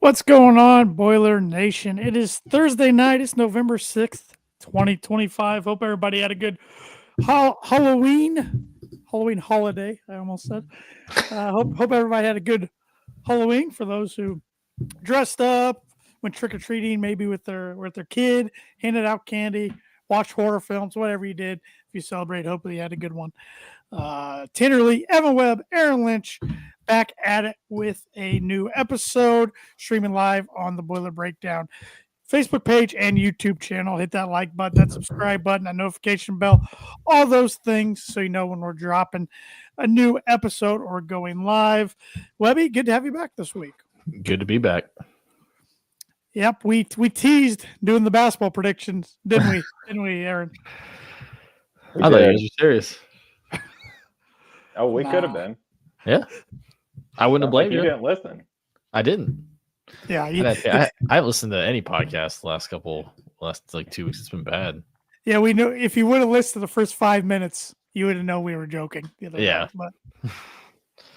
What's going on, Boiler Nation? It is Thursday night. It's November 6th, 2025. Hope everybody had a good Halloween holiday. I almost said. Hope everybody had a good Halloween. For those who dressed up, went trick or treating, maybe with their kid, handed out candy, watched horror films, whatever you did. If you celebrate, hopefully you had a good one. Tanner Lee, Evan Webb, Aaron Lynch, back at it with a new episode, streaming live on the Boiler Breakdown Facebook page and YouTube channel. Hit that like button, that subscribe button, that notification bell, all those things so you know when we're dropping a new episode or going live. Webby, good to have you back this week. Good to be back. Yep, we teased doing the basketball predictions, didn't we? Didn't we, Aaron? I thought you guys were serious. Oh, we could have been. Yeah. I wouldn't have blamed you. You didn't listen. I didn't. Yeah. I haven't listened to any podcast the last 2 weeks. It's been bad. Yeah, we know if you would have listened to the first 5 minutes, you would have known we were joking. Yeah. But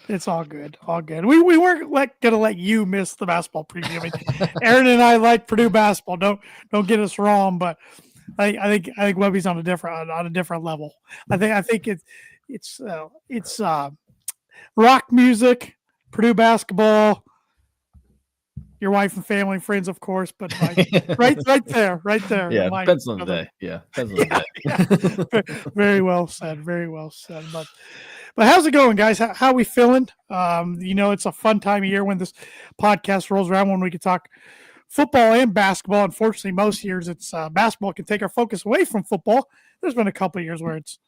it's all good. All good. We weren't going to let you miss the basketball preview. I mean, Aaron and I like Purdue basketball. Don't get us wrong, but I think Webby's on a different level. I think it's rock music, Purdue basketball, your wife and family and friends, of course, but right there. Yeah, depends on the day. Yeah, depends on the day. Very well said. Very well said. But how's it going, guys? How we feeling? It's a fun time of year when this podcast rolls around when we can talk football and basketball. Unfortunately, most years it's basketball can take our focus away from football. There's been a couple of years where it's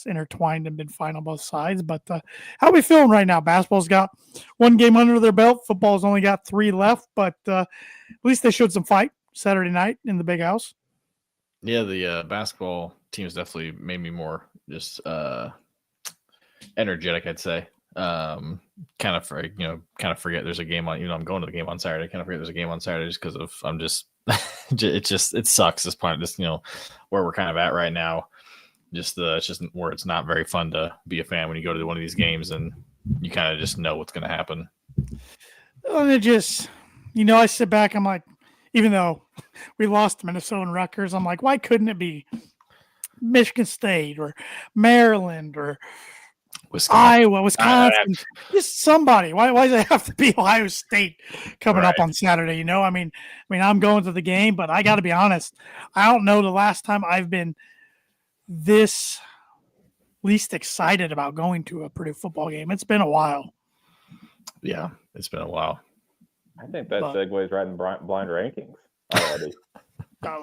intertwined and been fine on both sides. But how are we feeling right now? Basketball's got one game under their belt. Football's only got 3 left, but at least they showed some fight Saturday night in the Big House. Yeah, the basketball teams definitely made me more just energetic, I'd say. Kind of forget there's a game on. I'm going to the game on Saturday. Kind of forget there's a game on Saturday just because of I'm just it sucks this point. Just where we're kind of at right now. It's just where it's not very fun to be a fan when you go to one of these games and you kind of just know what's going to happen. And it just, I sit back. I'm like, even though we lost to Minnesota and Rutgers, I'm like, why couldn't it be Michigan State or Maryland or Iowa, Wisconsin, just somebody? Why does it have to be Ohio State coming up on Saturday? I mean, I'm going to the game, but I got to be honest. I don't know the last time I've been this least excited about going to a Purdue football game. It's been a while. Yeah, it's been a while. I think that segues right in blind rankings already.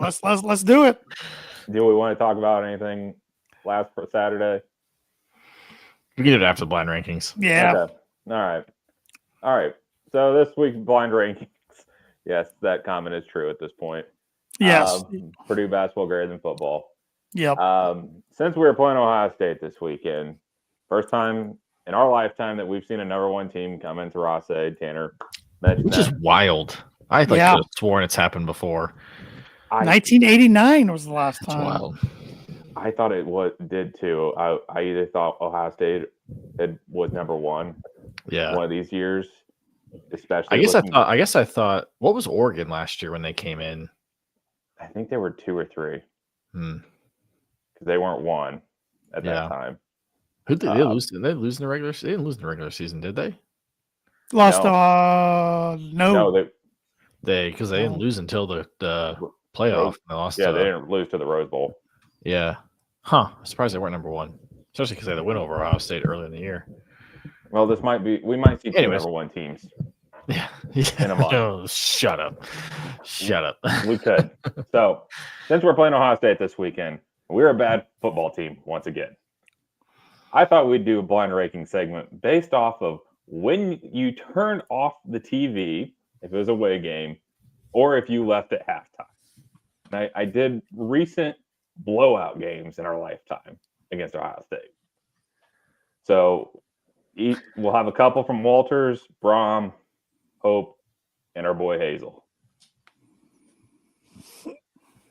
Let's do it. Do we want to talk about anything last Saturday? We can do it after the blind rankings. Yeah. Okay. All right. So this week's blind rankings. Yes, that comment is true at this point. Yes. Purdue basketball greater than football. Yep. Since we were playing Ohio State this weekend, first time in our lifetime that we've seen a number 1 team come into Rossade. Tanner mentioned which is wild. I could have sworn it's happened before. 1989 was the last time. That's wild. I thought it did too. I either thought Ohio State was number 1. Yeah. One of these years, especially. I guess I thought. What was Oregon last year when they came in? I think they were 2 or 3. Because they weren't 1 at that time. Who did they lose? Did they lose in the regular? They didn't lose in the regular season, did they? Lost. No. Because they didn't lose until the playoff. They lost. Yeah, they didn't lose to the Rose Bowl. Yeah. Huh. I'm surprised they weren't number 1, especially because they had a win over Ohio State early in the year. Well, we might see 2 number 1 teams. Yeah. In a month. Oh, shut up. We could. So, since we're playing Ohio State this weekend, we're a bad football team once again. I thought we'd do a blind ranking segment based off of when you turned off the TV, if it was a away game, or if you left at halftime. I did recent blowout games in our lifetime against Ohio State. So we'll have a couple from Walters, Brom, Hope, and our boy Hazel.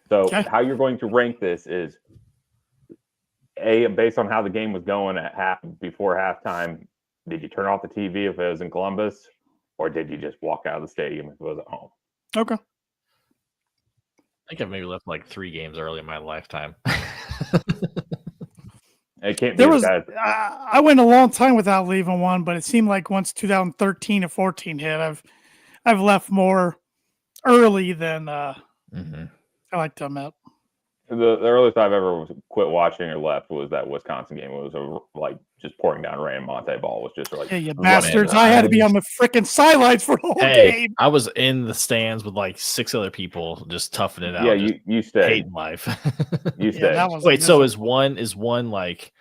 So how you're going to rank this is based on how the game was going before halftime. Did you turn off the TV if it was in Columbus? or did you just walk out of the stadium if it was at home? Okay. I think I've maybe left like 3 games early in my lifetime. It can't be There the was guys. I went a long time without leaving one, but it seemed like once 2013 or 14 hit, I've left more early than Mm-hmm. I like to admit. The earliest I've ever quit watching or left was that Wisconsin game. It was like just pouring down rain. Monte Ball was just like, Yeah, you running bastards! around. I had to be on the freaking sidelines for the whole Hey, game. I was in the stands with like 6 other people, just toughing it out. Yeah, just you stayed. hating life. You Yeah, stayed. that was Wait, so miserable. is one like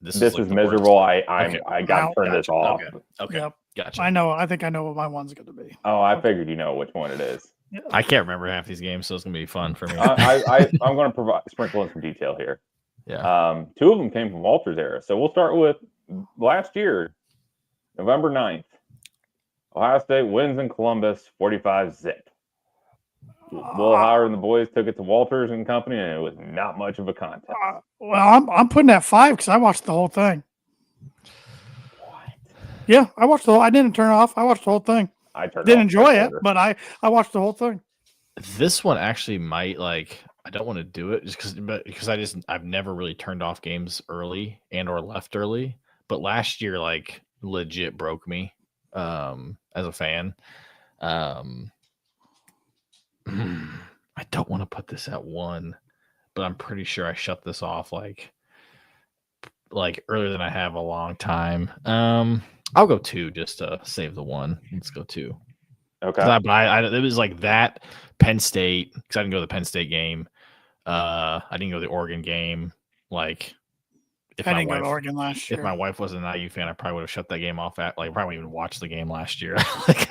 this This like is the miserable. worst? I Okay. got Wow, to turn this Gotcha. off. Okay. Yep. Gotcha. I think I know what my one's going to be. Oh, I figured you know which one it is. Yeah. I can't remember half these games, so it's gonna be fun for me. I'm going to sprinkle in some detail here. Yeah. 2 of them came from Walter's era. So we'll start with last year, November 9th. Ohio State wins in Columbus, 45-zip. Will Howard and the boys took it to Walters and company, and it was not much of a contest. Well, I'm putting that 5 because I watched the whole thing. What? Yeah, I watched the whole. I didn't turn it off. I watched the whole thing. I turned Didn't off enjoy it, quarter. but I watched the whole thing. This one actually might like I don't want to do it just because I've never really turned off games early and or left early. But last year, like legit broke me as a fan. I don't want to put this at 1, but I'm pretty sure I shut this off like earlier than I have a long time. I'll go 2 just to save the 1. Let's go 2. Okay. It was like that Penn State because I didn't go to the Penn State game. I didn't go to the Oregon game. Like, I didn't go to Oregon last year. If my wife wasn't an IU fan, I probably would have shut that game off at like probably even watched the game last year. Like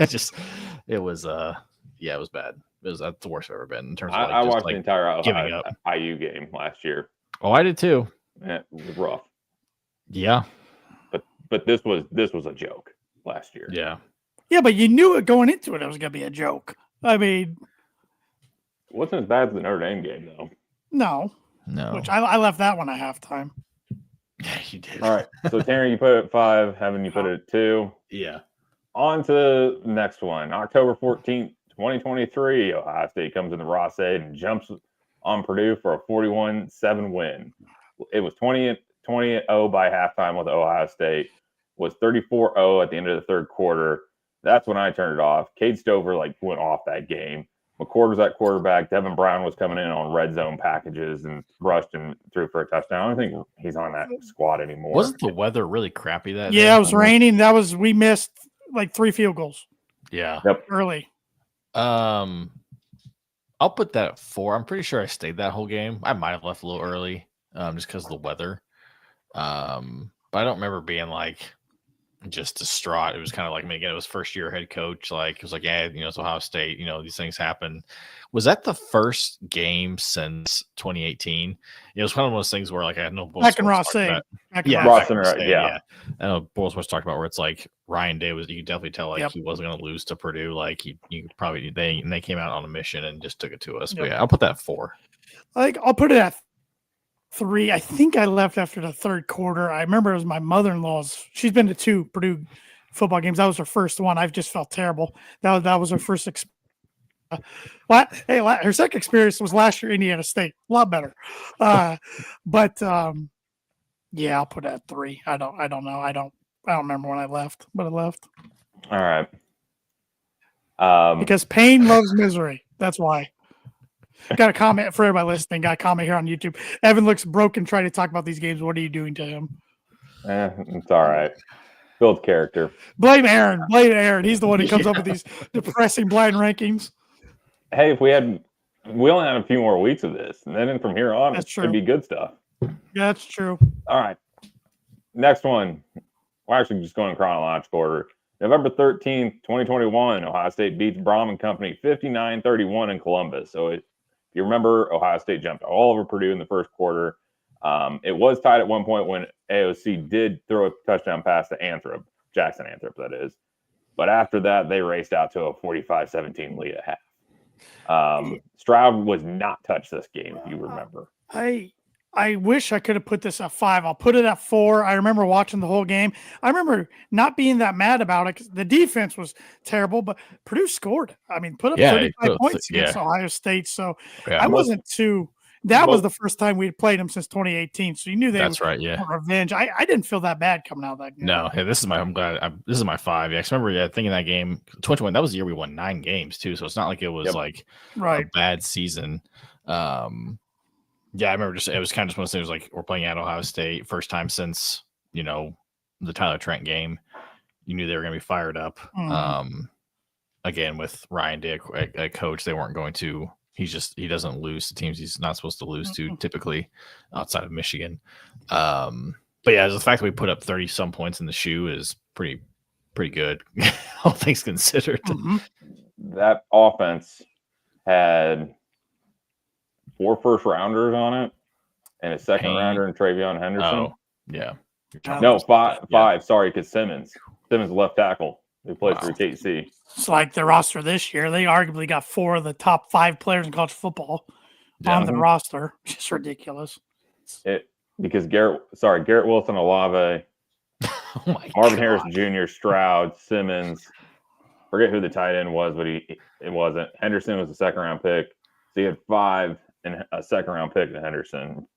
it was bad. That's the worst I've ever been in terms of I watched the entire giving up. IU game last year. Oh, I did too. It was rough. Yeah. But this was a joke last year. Yeah. Yeah, but you knew it going into it. It was going to be a joke. I mean, it wasn't as bad as the Notre Dame game though. No. Which I left that one at halftime. Yeah, you did. All right. So Tanner, you put it at 5. Heaven, you put it at 2. Yeah. On to the next one. October 14th, 2023. Ohio State comes into Ross-Ade and jumps on Purdue for a 41-7 win. It was 20-0 by halftime with Ohio State. Was 34-0 at the end of the third quarter. That's when I turned it off. Cade Stover went off that game. McCord was at quarterback. Devin Brown was coming in on red zone packages and rushed and threw for a touchdown. I don't think he's on that squad anymore. Wasn't the weather really crappy that day? Yeah, it was raining. We missed like 3 field goals. Yeah. Yep. Early. I'll put that at 4. I'm pretty sure I stayed that whole game. I might have left a little early, just because of the weather. But I don't remember being like just distraught. It was kind of like, again, it was first year head coach. Like, it was like, yeah, it's Ohio State. These things happen. Was that the first game since 2018? It was one of those things where, like, I know back in Ross-Ade. Yeah. I know Bulls was talked about where it's like Ryan Day was. You could definitely tell he wasn't going to lose to Purdue. Like you probably they came out on a mission and just took it to us. But yeah, I'll put that at 4. I'll put it at 3. I think I left after the third quarter. I remember it was my mother-in-law's. She's been to 2 Purdue football games. That was her first one. I've just felt terrible. That was her first experience. Her second experience was last year, Indiana State. A lot better. But yeah, I'll put it at 3. I don't know. I don't remember when I left, but I left. All right. Because pain loves misery. That's why. Got a comment for everybody listening. Got a comment here on YouTube. Evan looks broken trying to talk about these games. What are you doing to him? It's all right. Build character. Blame Aaron. He's the one who comes up with these depressing blind rankings. Hey, we only had a few more weeks of this, and then from here on, it should be good stuff. Yeah, that's true. All right. Next one. We're actually just going chronological order. November 13th, 2021, Ohio State beats Brom and Company 59-31 in Columbus. So if you remember, Ohio State jumped all over Purdue in the first quarter. It was tied at one point when AOC did throw a touchdown pass to Jackson Anthrop, that is. But after that, they raced out to a 45-17 lead at half. Stroud was not touched this game, if you remember. I I wish I could have put this at 5. I'll put it at 4. I remember watching the whole game. I remember not being that mad about it because the defense was terrible, but Purdue scored. I mean, put up 35 points against Ohio State. So I wasn't too. That was the first time we had played them since 2018. So you knew they were revenge. I didn't feel that bad coming out of that game. No, this is my 5. Yeah, I remember thinking that game 21. That was the year we won 9 games too. So it's not like it was like a bad season. Yeah, I remember it was kind of just one of those things like we're playing at Ohio State, first time since, the Tyler Trent game. You knew they were going to be fired up. Again, with Ryan Dick, a coach, they weren't going to. He doesn't lose to teams he's not supposed to lose to typically outside of Michigan. But yeah, the fact that we put up 30 some points in the shoe is pretty good, all things considered. That offense had 4 first-rounders on it and a second-rounder in Travion Henderson. Oh, yeah. No, 5. Sorry, because Simmons left tackle. They played for KC. It's like the roster this year. They arguably got 4 of the top 5 players in college football on the roster. Just ridiculous. Because Garrett Wilson, Olave, Marvin Harris Jr., Stroud, Simmons. Forget who the tight end was, but it wasn't. Henderson was a second-round pick. So you had 5 and a second-round pick to Henderson.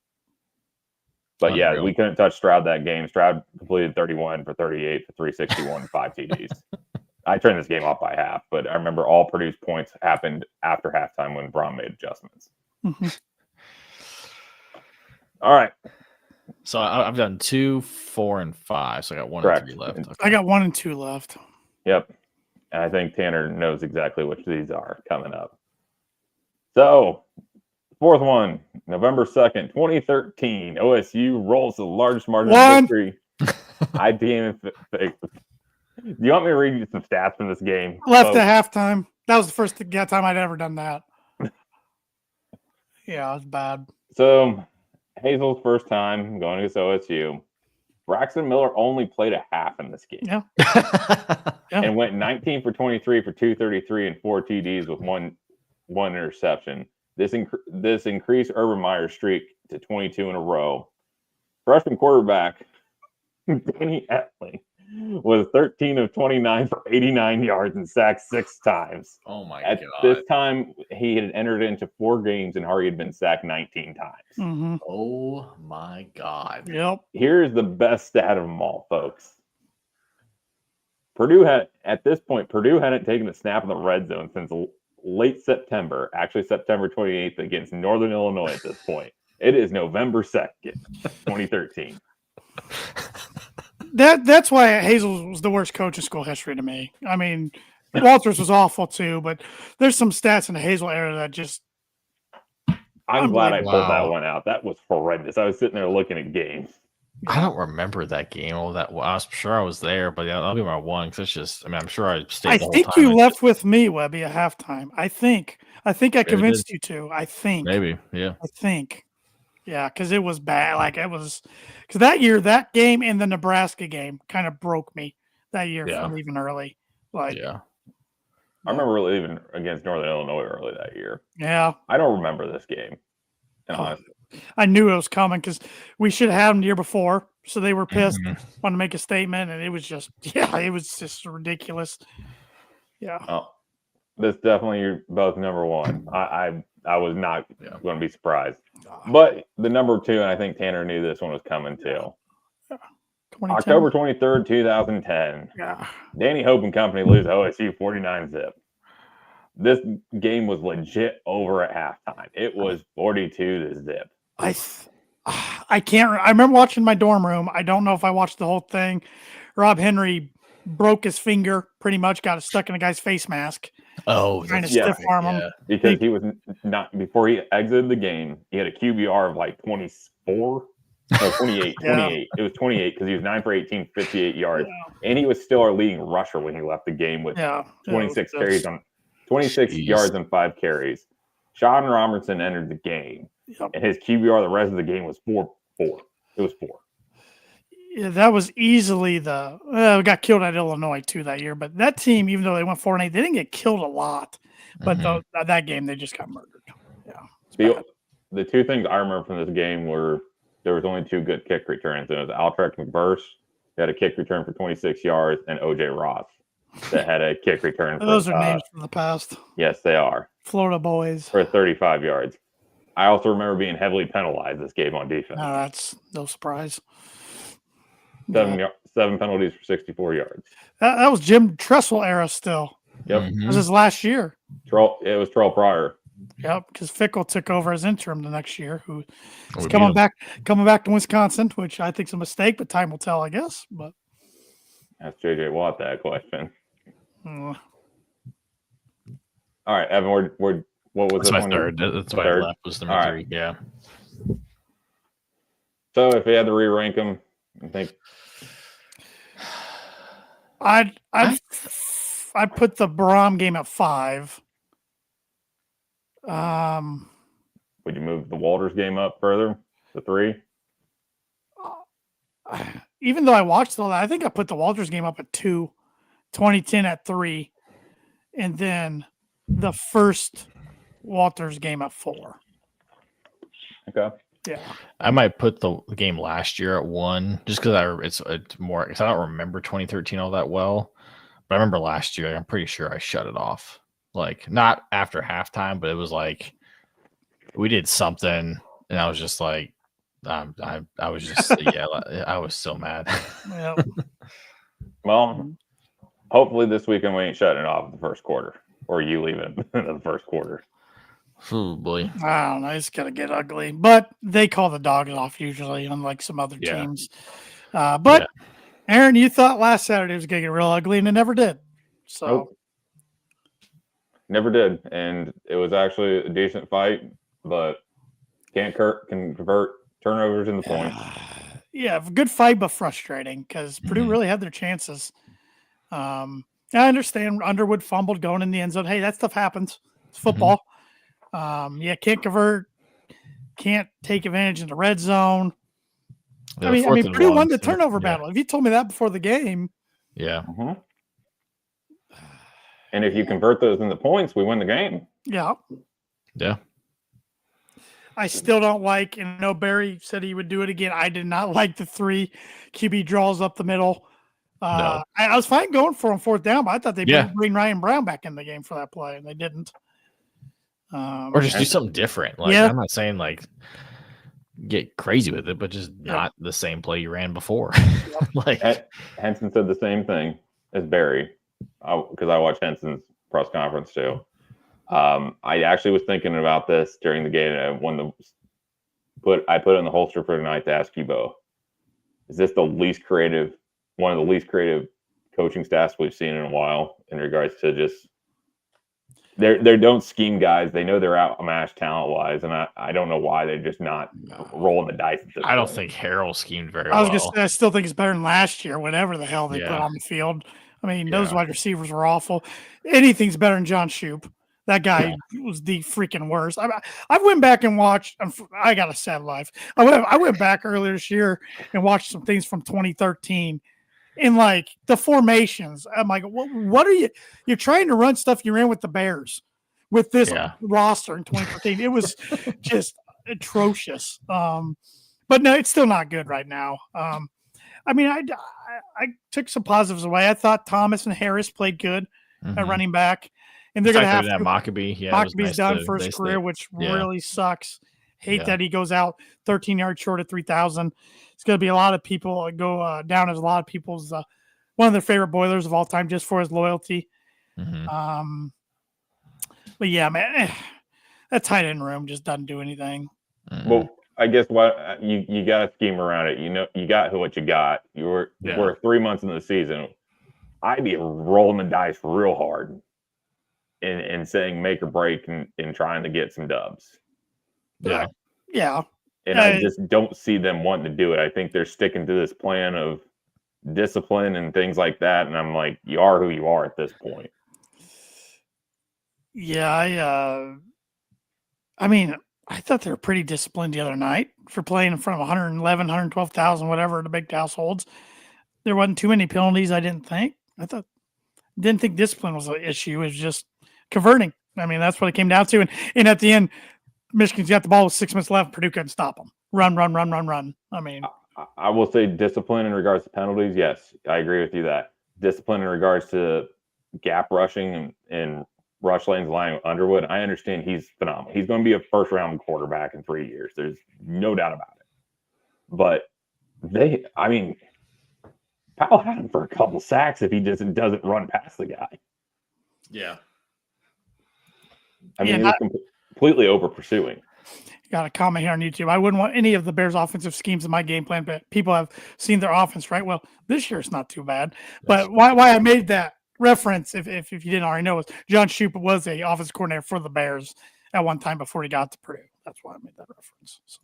But yeah, we couldn't touch Stroud that game. Stroud completed 31 for 38 for 361, 5 TDs. I turned this game off by half, but I remember all Purdue's points happened after halftime when Braun made adjustments. All right. So I've done 2, 4, and 5. So I got 1 and 3 left. Okay. I got 1 and 2 left. Yep. And I think Tanner knows exactly which these are coming up. So, 4th one, November 2nd, 2013. OSU rolls the largest margin of victory. Do you want me to read you some stats from this game? Left at halftime. That was the first time I'd ever done that. Yeah, it was bad. So, Hazel's first time going against OSU. Braxton Miller only played a half in this game. Yeah. And went 19 for 23 for 233 and 4 TDs with one interception. This increased Urban Meyer's streak to 22 in a row. Freshman quarterback Danny Etling was 13 of 29 for 89 yards and sacked 6 times. Oh my God. At this time, he had entered into 4 games and Hardy had been sacked 19 times. Oh my God. Yep. Here's the best stat of them all, folks. Purdue hadn't taken a snap in the red zone since late September, actually September 28th against Northern Illinois at this point. It is November 2nd, 2013. That's why Hazel was the worst coach in school history to me. I mean, Walters was awful too, but there's some stats in the Hazel era that just. I'm glad I pulled that one out. That was horrendous. I was sitting there looking at games. I don't remember that game. I'm sure I was there, but that'll be my 1 because it's just. I mean, I'm sure I stayed. I think you left with me, Webby, at halftime. I think I convinced you to. I think maybe, yeah. I think, yeah, because it was bad. Like it was, because that year, that game and the Nebraska game kind of broke me that year from leaving early. Like, I remember leaving against Northern Illinois early that year. Yeah, I don't remember this game. Honestly. I knew it was coming because we should have had them the year before. So they were pissed, wanted to make a statement, and it was just ridiculous. Yeah. Oh, this definitely you're both number 1. I was not going to be surprised. But the number 2, and I think Tanner knew this one was coming too. October 23rd, 2010. Yeah. Danny Hope and company lose OSU 49-zip. This game was legit over at halftime. It was 42-zip. I can't. I remember watching my dorm room. I don't know if I watched the whole thing. Rob Henry broke his finger, pretty much got it stuck in a guy's face mask. Oh, trying to stiff arm him because he was not before he exited the game. He had a QBR of like 24, no 28. 28. It was 28 because he was 9 for 18, 58 yards, and he was still our leading rusher when he left the game with 26 carries on 26 yards and 5 carries. Sean Robertson entered the game. And his QBR the rest of the game was 4-4. It was 4. Yeah, that was easily we got killed at Illinois too that year. But that team, even though they went 4-8, they didn't get killed a lot. But that game, they just got murdered. Yeah. The 2 things I remember from this game were there was only 2 good kick returns. And it was Altrek McBurst that had a kick return for 26 yards, and OJ Ross that had a kick return. Those are names from the past. Yes, they are. Florida boys. For 35 yards. I also remember being heavily penalized this game on defense. No, that's no surprise. 7 penalties for 64 yards. That was Jim Tressel era still. Yep. It was his last year. It was Terrell Pryor. Yep, because Fickle took over as interim the next year, who's coming back to Wisconsin, which I think is a mistake, but time will tell, I guess. But ask JJ Watt that question. Uh, All right, Evan, what was That's this my one? third. That's why I left was number 3. Yeah. So if you had to re-rank them, I think I'd put the Braum game at 5. would you move the Walters game up further to 3? Even though I watched all that, I think I put the Walters game up at 2, 2010 at 3, and then the first Walters game at 4. Okay. Yeah. I might put the game last year at 1 just because it's more because I don't remember 2013 all that well. But I remember last year, I'm pretty sure I shut it off. Like, not after halftime, but it was like we did something, and I was just like, I was just, yeah, I was so mad. Yeah. Well, hopefully this weekend we ain't shutting it off the first quarter, or you leave it in the first quarter. Oh, boy. I don't know. It's going to get ugly. But they call the dogs off usually, unlike some other Yeah. teams. But, Aaron, you thought last Saturday was going to get real ugly, and it never did. So. Nope. Never did. And it was actually a decent fight, but can convert turnovers into points. Yeah, good fight, but frustrating because Purdue really had their chances. I understand Underwood fumbled going in the end zone. Hey, that stuff happens. It's football. Can't convert, can't take advantage in the red zone. Yeah, I mean, Purdue won the turnover battle. If you told me that before the game. Yeah. Mm-hmm. And if you convert those into points, we win the game. Yeah. Yeah. I still don't like, and I know Barry said he would do it again. I did not like the 3 QB draws up the middle. No. I was fine going for him 4th down, but I thought they'd bring Ryan Brown back in the game for that play, and they didn't. Or just do something different. Like, I'm not saying like get crazy with it, but just not the same play you ran before. Like Henson said the same thing as Barry, because I watched Henson's press conference too. I actually was thinking about this during the game. I put it in the holster for tonight to ask you both. Is this one of the least creative coaching staffs we've seen in a while in regards to just they don't scheme guys. They know they're outmatched talent wise, and I don't know why they're just not rolling the dice. I don't think Harrell schemed very well. I still think it's better than last year. Whatever the hell they put on the field. I mean, those wide receivers were awful. Anything's better than John Shoop. That guy was the freaking worst. I went back and watched. I got a sad life. I went back earlier this year and watched some things from 2013. In like the formations, I'm like, what are you? You're trying to run stuff you ran with the Bears with this roster in 2014. It was just atrocious. But no, it's still not good right now. I mean, I took some positives away. I thought Thomas and Harris played good at running back, and they're going to have that Maccabee. Yeah, Maccabee's done for his career, which really sucks. Hate that he goes out 13 yards short of 3,000. It's going to be a lot of people go down as a lot of people's one of their favorite Boilers of all time just for his loyalty. But yeah, man, that tight end room just doesn't do anything. Well, I guess what you got to scheme around it. You know, you got what you got. We're 3 months into the season. I'd be rolling the dice real hard and saying make or break and trying to get some dubs. Yeah. And I just don't see them wanting to do it. I think they're sticking to this plan of discipline and things like that. And I'm like, you are who you are at this point. Yeah, I mean, I thought they were pretty disciplined the other night for playing in front of 111, 112,000, whatever the big households. There wasn't too many penalties, I didn't think. Didn't think discipline was an issue. It was just converting. I mean, that's what it came down to. And at the end, Michigan's got the ball with 6 minutes left. Purdue couldn't stop them. Run. I mean, I will say discipline in regards to penalties. Yes, I agree with you that discipline in regards to gap rushing and rush lanes lying with Underwood. I understand he's phenomenal. He's going to be a first round quarterback in 3 years. There's no doubt about it. But Powell had him for a couple sacks if he just doesn't run past the guy. Yeah. I mean, he was completely over pursuing. Got a comment here on YouTube. I wouldn't want any of the Bears' offensive schemes in my game plan, but people have seen their offense, right? Well, this year it's not too bad. But why I made that reference, if you didn't already know, was John Schupp was a offensive coordinator for the Bears at one time before he got to Purdue. That's why I made that reference. So,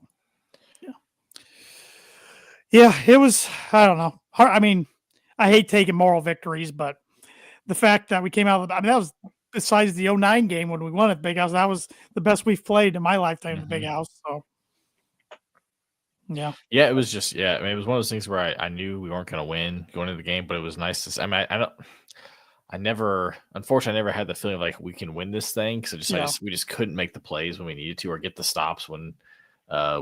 yeah, it was. I don't know. Hard, I mean, I hate taking moral victories, but the fact that we came out, that was. Besides the 2009 game when we won at the Big House, that was the best we've played in my lifetime at the Big House. So, yeah. Yeah, it was just, it was one of those things where I knew we weren't going to win going into the game, but it was nice to see. I mean, unfortunately, I never had the feeling like we can win this thing because we just couldn't make the plays when we needed to or get the stops when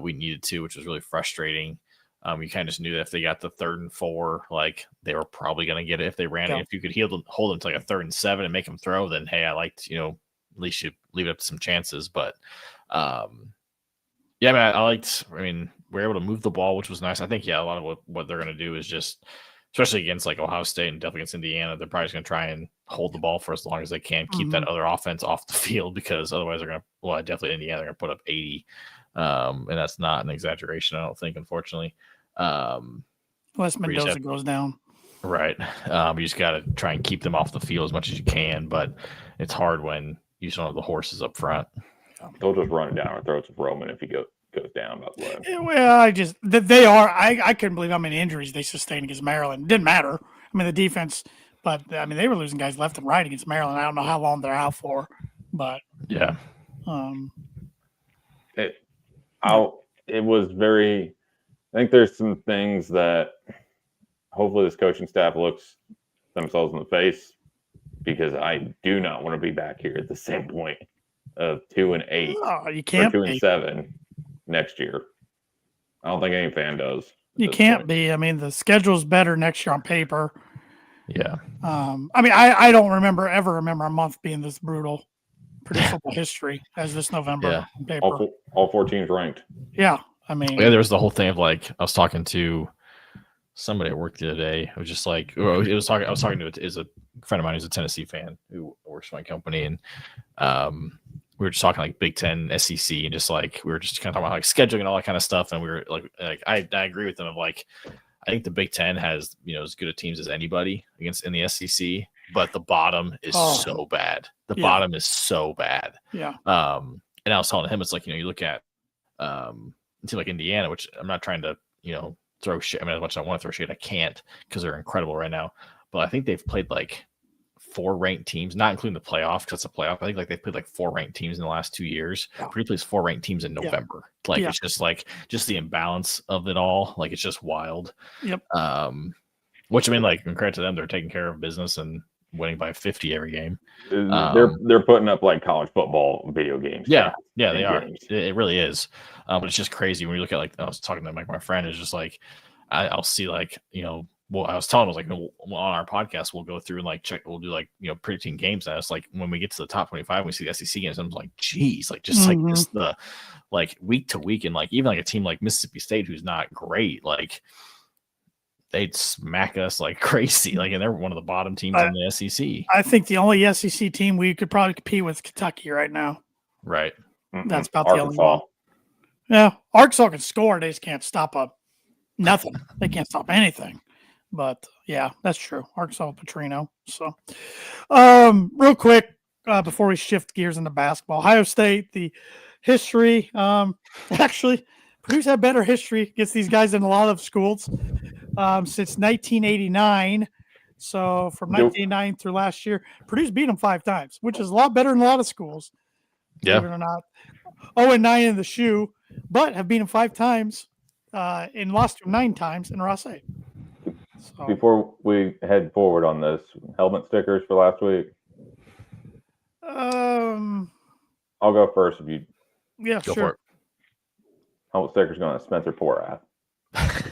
we needed to, which was really frustrating. You kind of just knew that if they got the 3rd and 4, like they were probably going to get it if they ran it. If you could hold them to like a 3rd and 7 and make them throw, then hey, I liked, at least you leave it up to some chances. But I liked. I mean, we were able to move the ball, which was nice. I think a lot of what they're going to do is just, especially against like Ohio State and definitely against Indiana, they're probably just going to try and hold the ball for as long as they can, keep that other offense off the field because otherwise they're going to. Well, definitely Indiana, they're going to put up 80, and that's not an exaggeration, I don't think, unfortunately. Unless Mendoza goes down. Right. You just got to try and keep them off the field as much as you can, but it's hard when you just don't have the horses up front. They'll just run it down our throats of Roman if he goes down. By the way. Yeah, well, I couldn't believe how many injuries they sustained against Maryland. It didn't matter. I mean, the defense, but I mean, they were losing guys left and right against Maryland. I don't know how long they're out for, but yeah. It was very. I think there's some things that hopefully this coaching staff looks themselves in the face because I do not want to be back here at the same point of 2-8 you can't or 2-7 next year. I don't think any fan does. You can't be. I mean, the schedule's better next year on paper. Yeah. I mean, I don't ever remember a month being this brutal Purdue football history as this November on paper. All 4 teams ranked. Yeah. I mean, there was the whole thing of like I was talking to somebody at work the other day. I was just like, I was talking to a friend of mine who's a Tennessee fan who works for my company, and we were just talking like Big Ten, SEC, and just like we were just kind of talking about like scheduling and all that kind of stuff. And we were like I agree with them of like I think the Big Ten has as good a teams as anybody in the SEC, but the bottom is so bad. The bottom is so bad. Yeah. And I was telling him it's like you look at a team like Indiana, which I'm not trying to, throw shit. I mean, as much as I want to throw shit, I can't because they're incredible right now. But I think they've played like 4 ranked teams, not including the playoff because it's a playoff. I think like they've played like 4 ranked teams in the last 2 years. Yeah. Purdue plays 4 ranked teams in November. It's just the imbalance of it all. Like it's just wild. Yep. Which I mean, like credit to them, they're taking care of business and winning by 50 every game. They're putting up like college football video games. Yeah, they are. It really is. But it's just crazy when you look at like I was talking to my friend is just like I'll see like well I was telling him on our podcast we'll go through and like check we'll do like predicting games and it's like when we get to the top 25 we see the SEC games I'm like geez like just like this the like week to week and like even like a team like Mississippi State who's not great like they'd smack us like crazy. Like, and they're one of the bottom teams in the SEC. I think the only SEC team we could probably compete with is Kentucky right now. Right. That's about the only one. Yeah. Arkansas can score. They just can't stop nothing. They can't stop anything. But yeah, that's true. Arkansas Petrino. So, real quick, before we shift gears into basketball, Ohio State, the history, actually, Purdue's had better history against these guys in a lot of schools since 1989. So from 1989 through last year, Purdue's beat them 5 times, which is a lot better than a lot of schools. Yeah. Believe it or not. 0-9 in the shoe, but have beat them 5 times and lost to them 9 times in Ross 8. So, before we head forward on this, helmet stickers for last week. I'll go first if you. Yeah, Go sure. for it. Helmet sticker's going to Spencer Porath.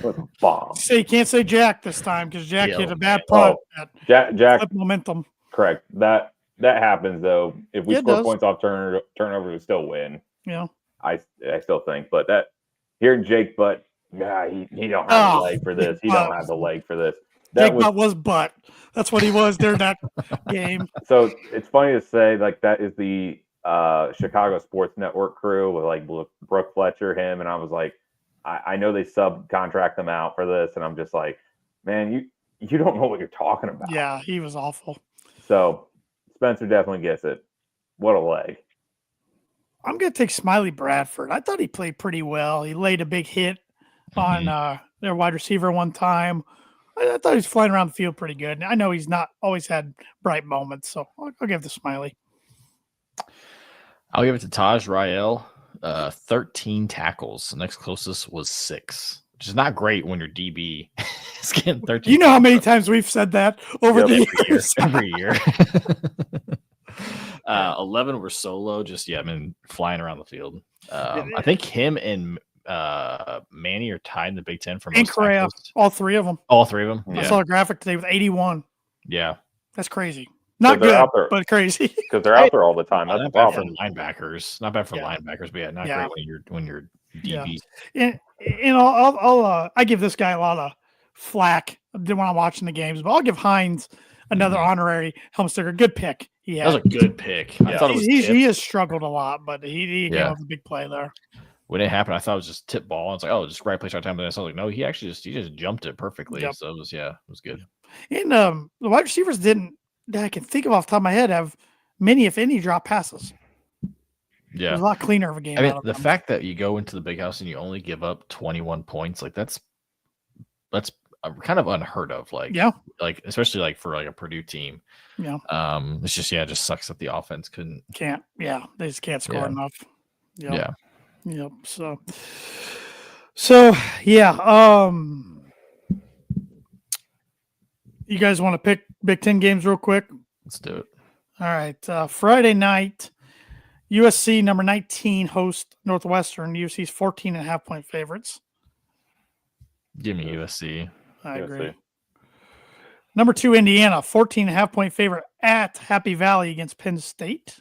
With a bomb. You can't say Jack this time because Jack Yeah, hit a man. bad punt. Jack, Flip momentum. correct. That happens though. If we Yeah, it score does. points off turnovers, we still win. Yeah. I still think, but that hearing Jake Butt, he don't have the leg for this. He don't have the leg for this. Jake Butt was butt. That's what he was during that game. So it's funny to say like that is the Chicago Sports Network crew with like Brooke Fletcher, him, and I was like, I know they subcontract them out for this, and I'm just like, man, you don't know what you're talking about. Yeah, he was awful. So Spencer definitely gets it. What a leg. I'm going to take Smiley Bradford. I thought he played pretty well. He laid a big hit on their wide receiver one time. I thought he was flying around the field pretty good. I know he's not always had bright moments, so I'll give it to Smiley. I'll give it to Taj Rael. 13 tackles. The next closest was 6, which is not great when your DB is getting 13. You know how many times we've said that over the years? Every year. 11 were solo, flying around the field. I think him and Manny are tied in the Big Ten for most tackles. All three of them. All three of them? I saw a graphic today with 81. Yeah. That's crazy. Not good, but crazy. Because they're out there all the time. That's not bad for linebackers. Not bad for linebackers, but not great when you're DB. Yeah. And I give this guy a lot of flack when I'm watching the games, but I'll give Hines another honorary helmet sticker. Good pick. That was a good pick. I thought he has struggled a lot, but he came with a big play there. When it happened, I thought it was just tip ball. It's like, oh, just right place, right time. But I was like, no, he actually just jumped it perfectly. Yep. So it was good. And the wide receivers didn't, that I can think of off the top of my head, have many, if any, drop passes. Yeah, it was a lot cleaner of a game. I mean, the fact that you go into the big house and you only give up 21 points, like that's kind of unheard of. Like especially like for like a Purdue team. Yeah. It's just it just sucks that the offense they just can't score enough. Yep. Yeah. Yep. So yeah. You guys want to pick Big Ten games real quick? Let's do it. All right. Friday night, USC number 19 host Northwestern. USC's 14.5-point favorites. Give me USC. I agree. Number 2, Indiana, 14.5-point favorite at Happy Valley against Penn State.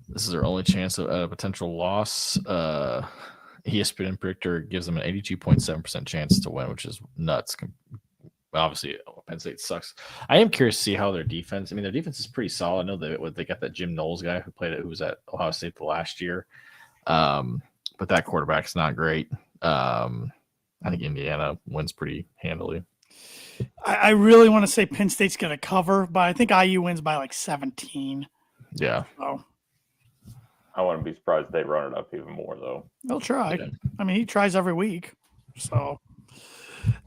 This is their only chance of a potential loss. ESPN predictor gives them an 82.7% chance to win, which is nuts. Obviously, Penn State sucks. I am curious to see how their defense. I mean, their defense is pretty solid. I know they got that Jim Knowles guy who was at Ohio State the last year, but that quarterback's not great. I think Indiana wins pretty handily. I really want to say Penn State's going to cover, but I think IU wins by like 17. Yeah. So I wouldn't be surprised if they run it up even more, though. They'll try. Yeah. I mean, he tries every week. So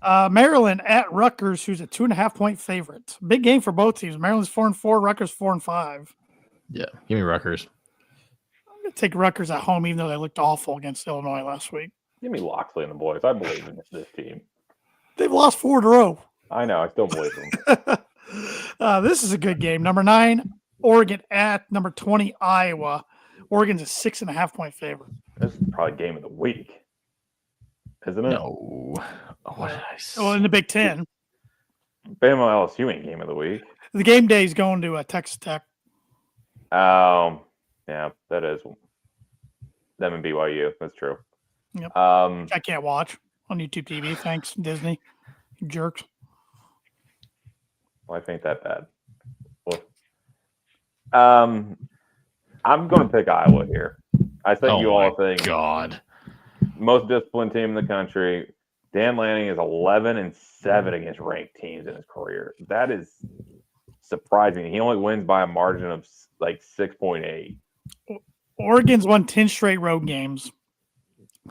Maryland at Rutgers, who's a 2.5-point favorite. Big game for both teams. Maryland's 4-4, Rutgers 4-5. Yeah, give me Rutgers. I'm going to take Rutgers at home, even though they looked awful against Illinois last week. Give me Loxley and the boys. I believe in this team. They've lost 4 in a row. I know. I still believe them. This is a good game. Number 9, Oregon at number 20, Iowa. Oregon's a 6.5-point favorite. This is probably game of the week, isn't it? No. What did I say? Well, in the Big Ten. Bama LSU ain't game of the week. The game day is going to Texas Tech. Yeah, that is them and BYU. That's true. Yep. I can't watch on YouTube TV. Thanks, Disney. You jerks. Life ain't that bad. Well, I'm going to pick Iowa here. I think you all think God, most disciplined team in the country. Dan Lanning is 11-7 against ranked teams in his career. That is surprising. He only wins by a margin of like 6.8. Oregon's won 10 straight road games,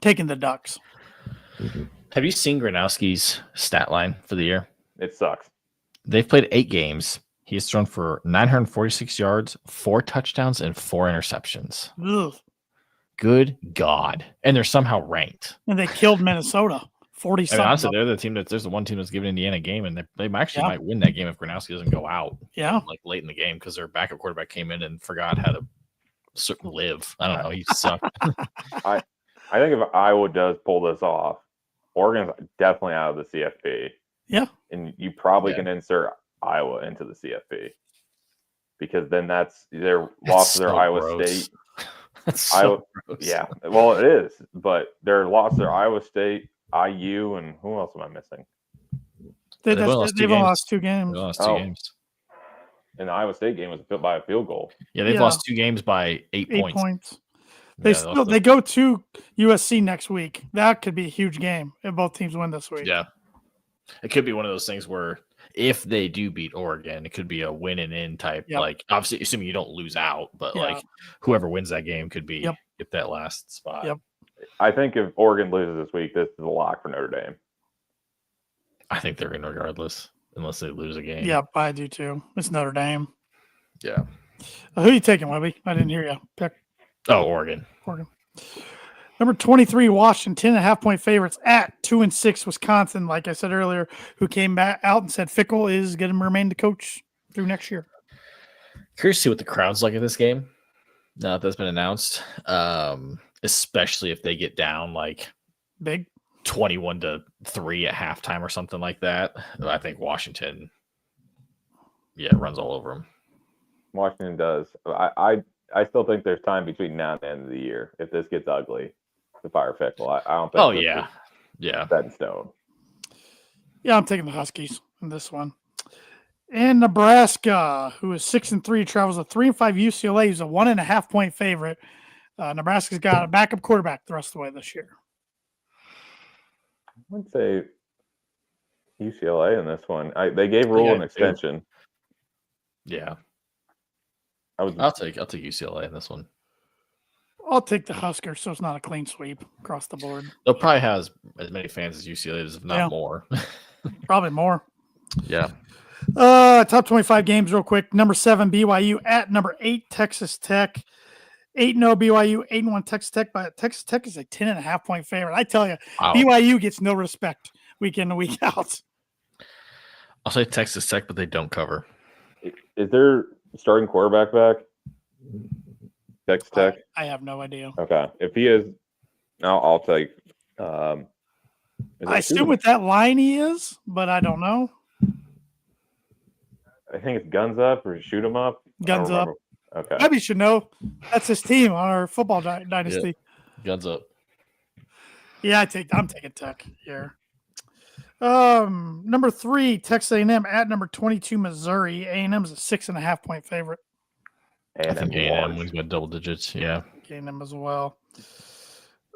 taking the Ducks. Have you seen Gronowski's stat line for the year? It sucks. They've played 8 games. He has thrown for 946 yards, 4 touchdowns, and 4 interceptions. Ugh. Good God. And they're somehow ranked. And they killed Minnesota. 40 something. Honestly, they're the team there's the one team that's giving Indiana a game, and they might win that game if Gronowski doesn't go out. Yeah. Like late in the game because their backup quarterback came in and forgot how to live. I don't know. He sucked. I think if Iowa does pull this off, Oregon's definitely out of the CFP. Yeah. And you probably can insert Iowa into the CFP because then that's their loss to their Iowa State. That's so gross. Yeah, well, it is, but their loss to their Iowa State, IU, and who else am I missing? They've lost 2 games. They lost 2 games. And the Iowa State game was by a field goal. Yeah, they've lost 2 games by 8 points. They go to USC next week. That could be a huge game if both teams win this week. Yeah. It could be one of those things where if they do beat Oregon, it could be a win and in type. Yep. Like, obviously, assuming you don't lose out, but like whoever wins that game could be get that last spot. Yep. I think if Oregon loses this week, this is a lock for Notre Dame. I think they're in regardless, unless they lose a game. Yep, I do too. It's Notre Dame. Yeah. Who are you taking, Webby? I didn't hear you pick. Oh, Oregon. Number 23, Washington, 10.5-point favorites at 2-6, Wisconsin. Like I said earlier, who came back out and said Fickle is going to remain the coach through next year. Curious to see what the crowd's like at this game. Now that that's been announced, especially if they get down like big 21-3 at halftime or something like that. I think Washington, runs all over them. Washington does. I still think there's time between now and the end of the year. If this gets ugly, to fire Fickle. I don't think. Oh yeah, set in stone. Yeah, I'm taking the Huskies in this one. And Nebraska, who is 6-3, travels a 3-5 UCLA, who's a 1.5-point favorite. Nebraska's got a backup quarterback the rest of the way this year. I would say UCLA in this one. They gave Rule an extension. Yeah. I'll take UCLA in this one. I'll take the Huskers, so it's not a clean sweep across the board. They'll probably have as many fans as UCLA does, if not more. Probably more. Yeah. Top 25 games real quick. Number 7, BYU at number 8, Texas Tech. 8-0 BYU, 8-1 Texas Tech, but Texas Tech is a 10.5-point favorite. I tell you, BYU gets no respect week in and week out. I'll say Texas Tech, but they don't cover. Is there starting quarterback back? Texas Tech? I have no idea. Okay. If he is, I'll take. I assume with that line he is, but I don't know. I think it's Guns Up or Shoot 'em Up. Guns Up. Okay. Maybe you should know. That's his team on our football dynasty. Yeah. Guns Up. Yeah, I'm taking Tech here. Number 3, Texas A&M at number 22, Missouri. A&M is a 6.5-point favorite. I think A&M wins by double digits. Yeah. A&M as well.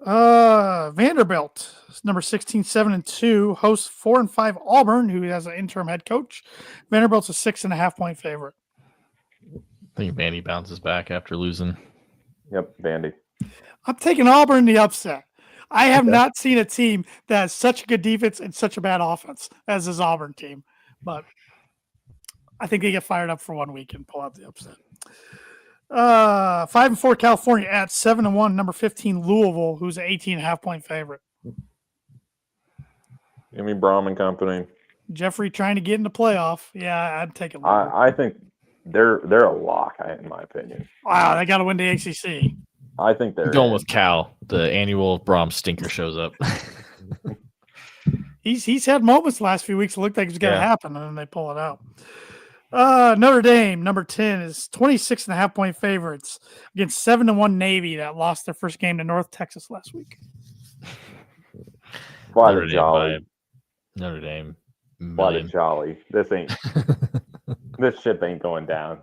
Vanderbilt, number 16, 7-2, hosts 4-5 Auburn, who has an interim head coach. Vanderbilt's a 6.5-point favorite. I think Vandy bounces back after losing. Yep, Vandy. I'm taking Auburn the upset. I have not seen a team that has such a good defense and such a bad offense as this Auburn team, but I think they get fired up for 1 week and pull out the upset. 5-4 California at 7-1, number 15 Louisville, who's an 18.5-point favorite. Give me Brom and company. Jeffrey trying to get in the playoff. Yeah, I'd take it. I think they're a lock, in my opinion. Wow, they got to win the ACC. I think they're going with Cal. The annual Brom stinker shows up. He's had moments last few weeks. It looked like it was going to happen, and then they pull it out. Notre Dame, number 10, is 26.5-point favorites against 7-1 Navy that lost their first game to North Texas last week. Notre Dame. Notre Dame. Jolly. This ship ain't going down.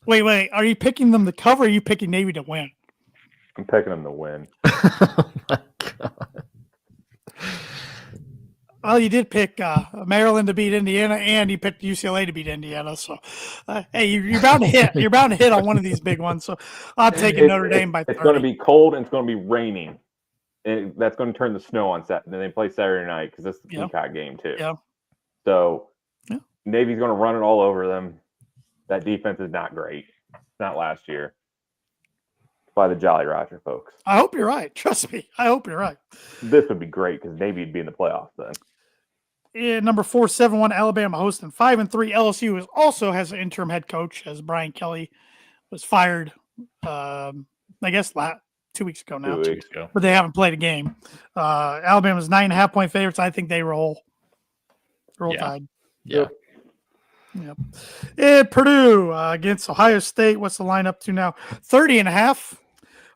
Wait. Are you picking them to cover or are you picking Navy to win? I'm picking them to win. Oh, my God. Well, you did pick Maryland to beat Indiana, and you picked UCLA to beat Indiana. So, hey, you're bound to hit. You're bound to hit on one of these big ones. So, I'm taking Notre Dame by 30. It's going to be cold and it's going to be raining, and that's going to turn the snow on Saturday. Then they play Saturday night because this is the Peacock game too. Yeah. So, Navy's going to run it all over them. That defense is not great. It's not last year. By the Jolly Roger folks. I hope you're right. Trust me. I hope you're right. This would be great because Navy would be in the playoffs then. Number 4, 7-1 Alabama hosting 5-3 LSU also has an interim head coach as Brian Kelly was fired I guess 2 weeks ago now. 2 weeks ago. But they haven't played a game. Alabama's 9.5-point favorites. I think they roll Tide. Yeah. Yep. Purdue against Ohio State. What's the line up to now? 30.5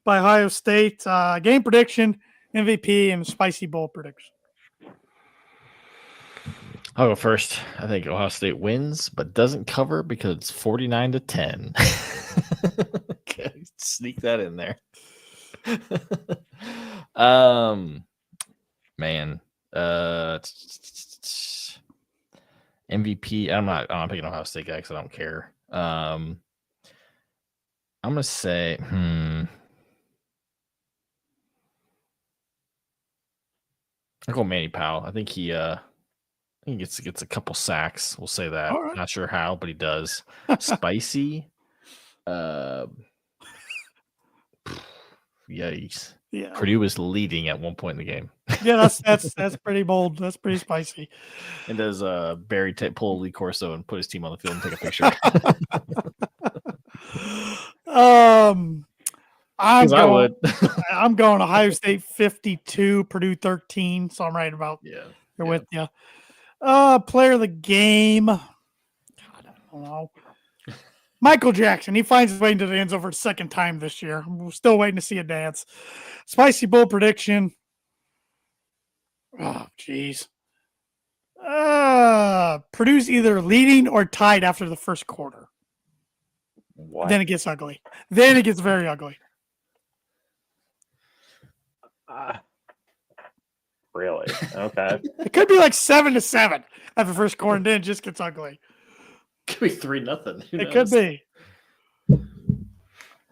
by Ohio State. Game prediction, MVP, and spicy bowl prediction. I'll go first. I think Ohio State wins, but doesn't cover because it's 49-10. Okay, sneak that in there. Man. MVP. I'm not picking Ohio State guy because I don't care. I'm gonna say I'll go Manny Powell. I think he gets a couple sacks. We'll say that. Right. Not sure how, but he does. Spicy. Yikes. Yeah. Purdue was leading at one point in the game. Yeah, that's pretty bold. That's pretty spicy. And does Barry pull Lee Corso and put his team on the field and take a picture? I'm going Ohio State 52, Purdue 13. So I'm right about there with you. Player of the game. God, I don't know. Michael Jackson. He finds his way into the end zone for the second time this year. We're still waiting to see a dance. Spicy bowl prediction. Oh, jeez. Purdue's either leading or tied after the first quarter. What? Then it gets ugly. Then it gets very ugly. Really? Okay. It could be like 7-7 after the first quarter, and then it just gets ugly. Could be 3-0. It could be.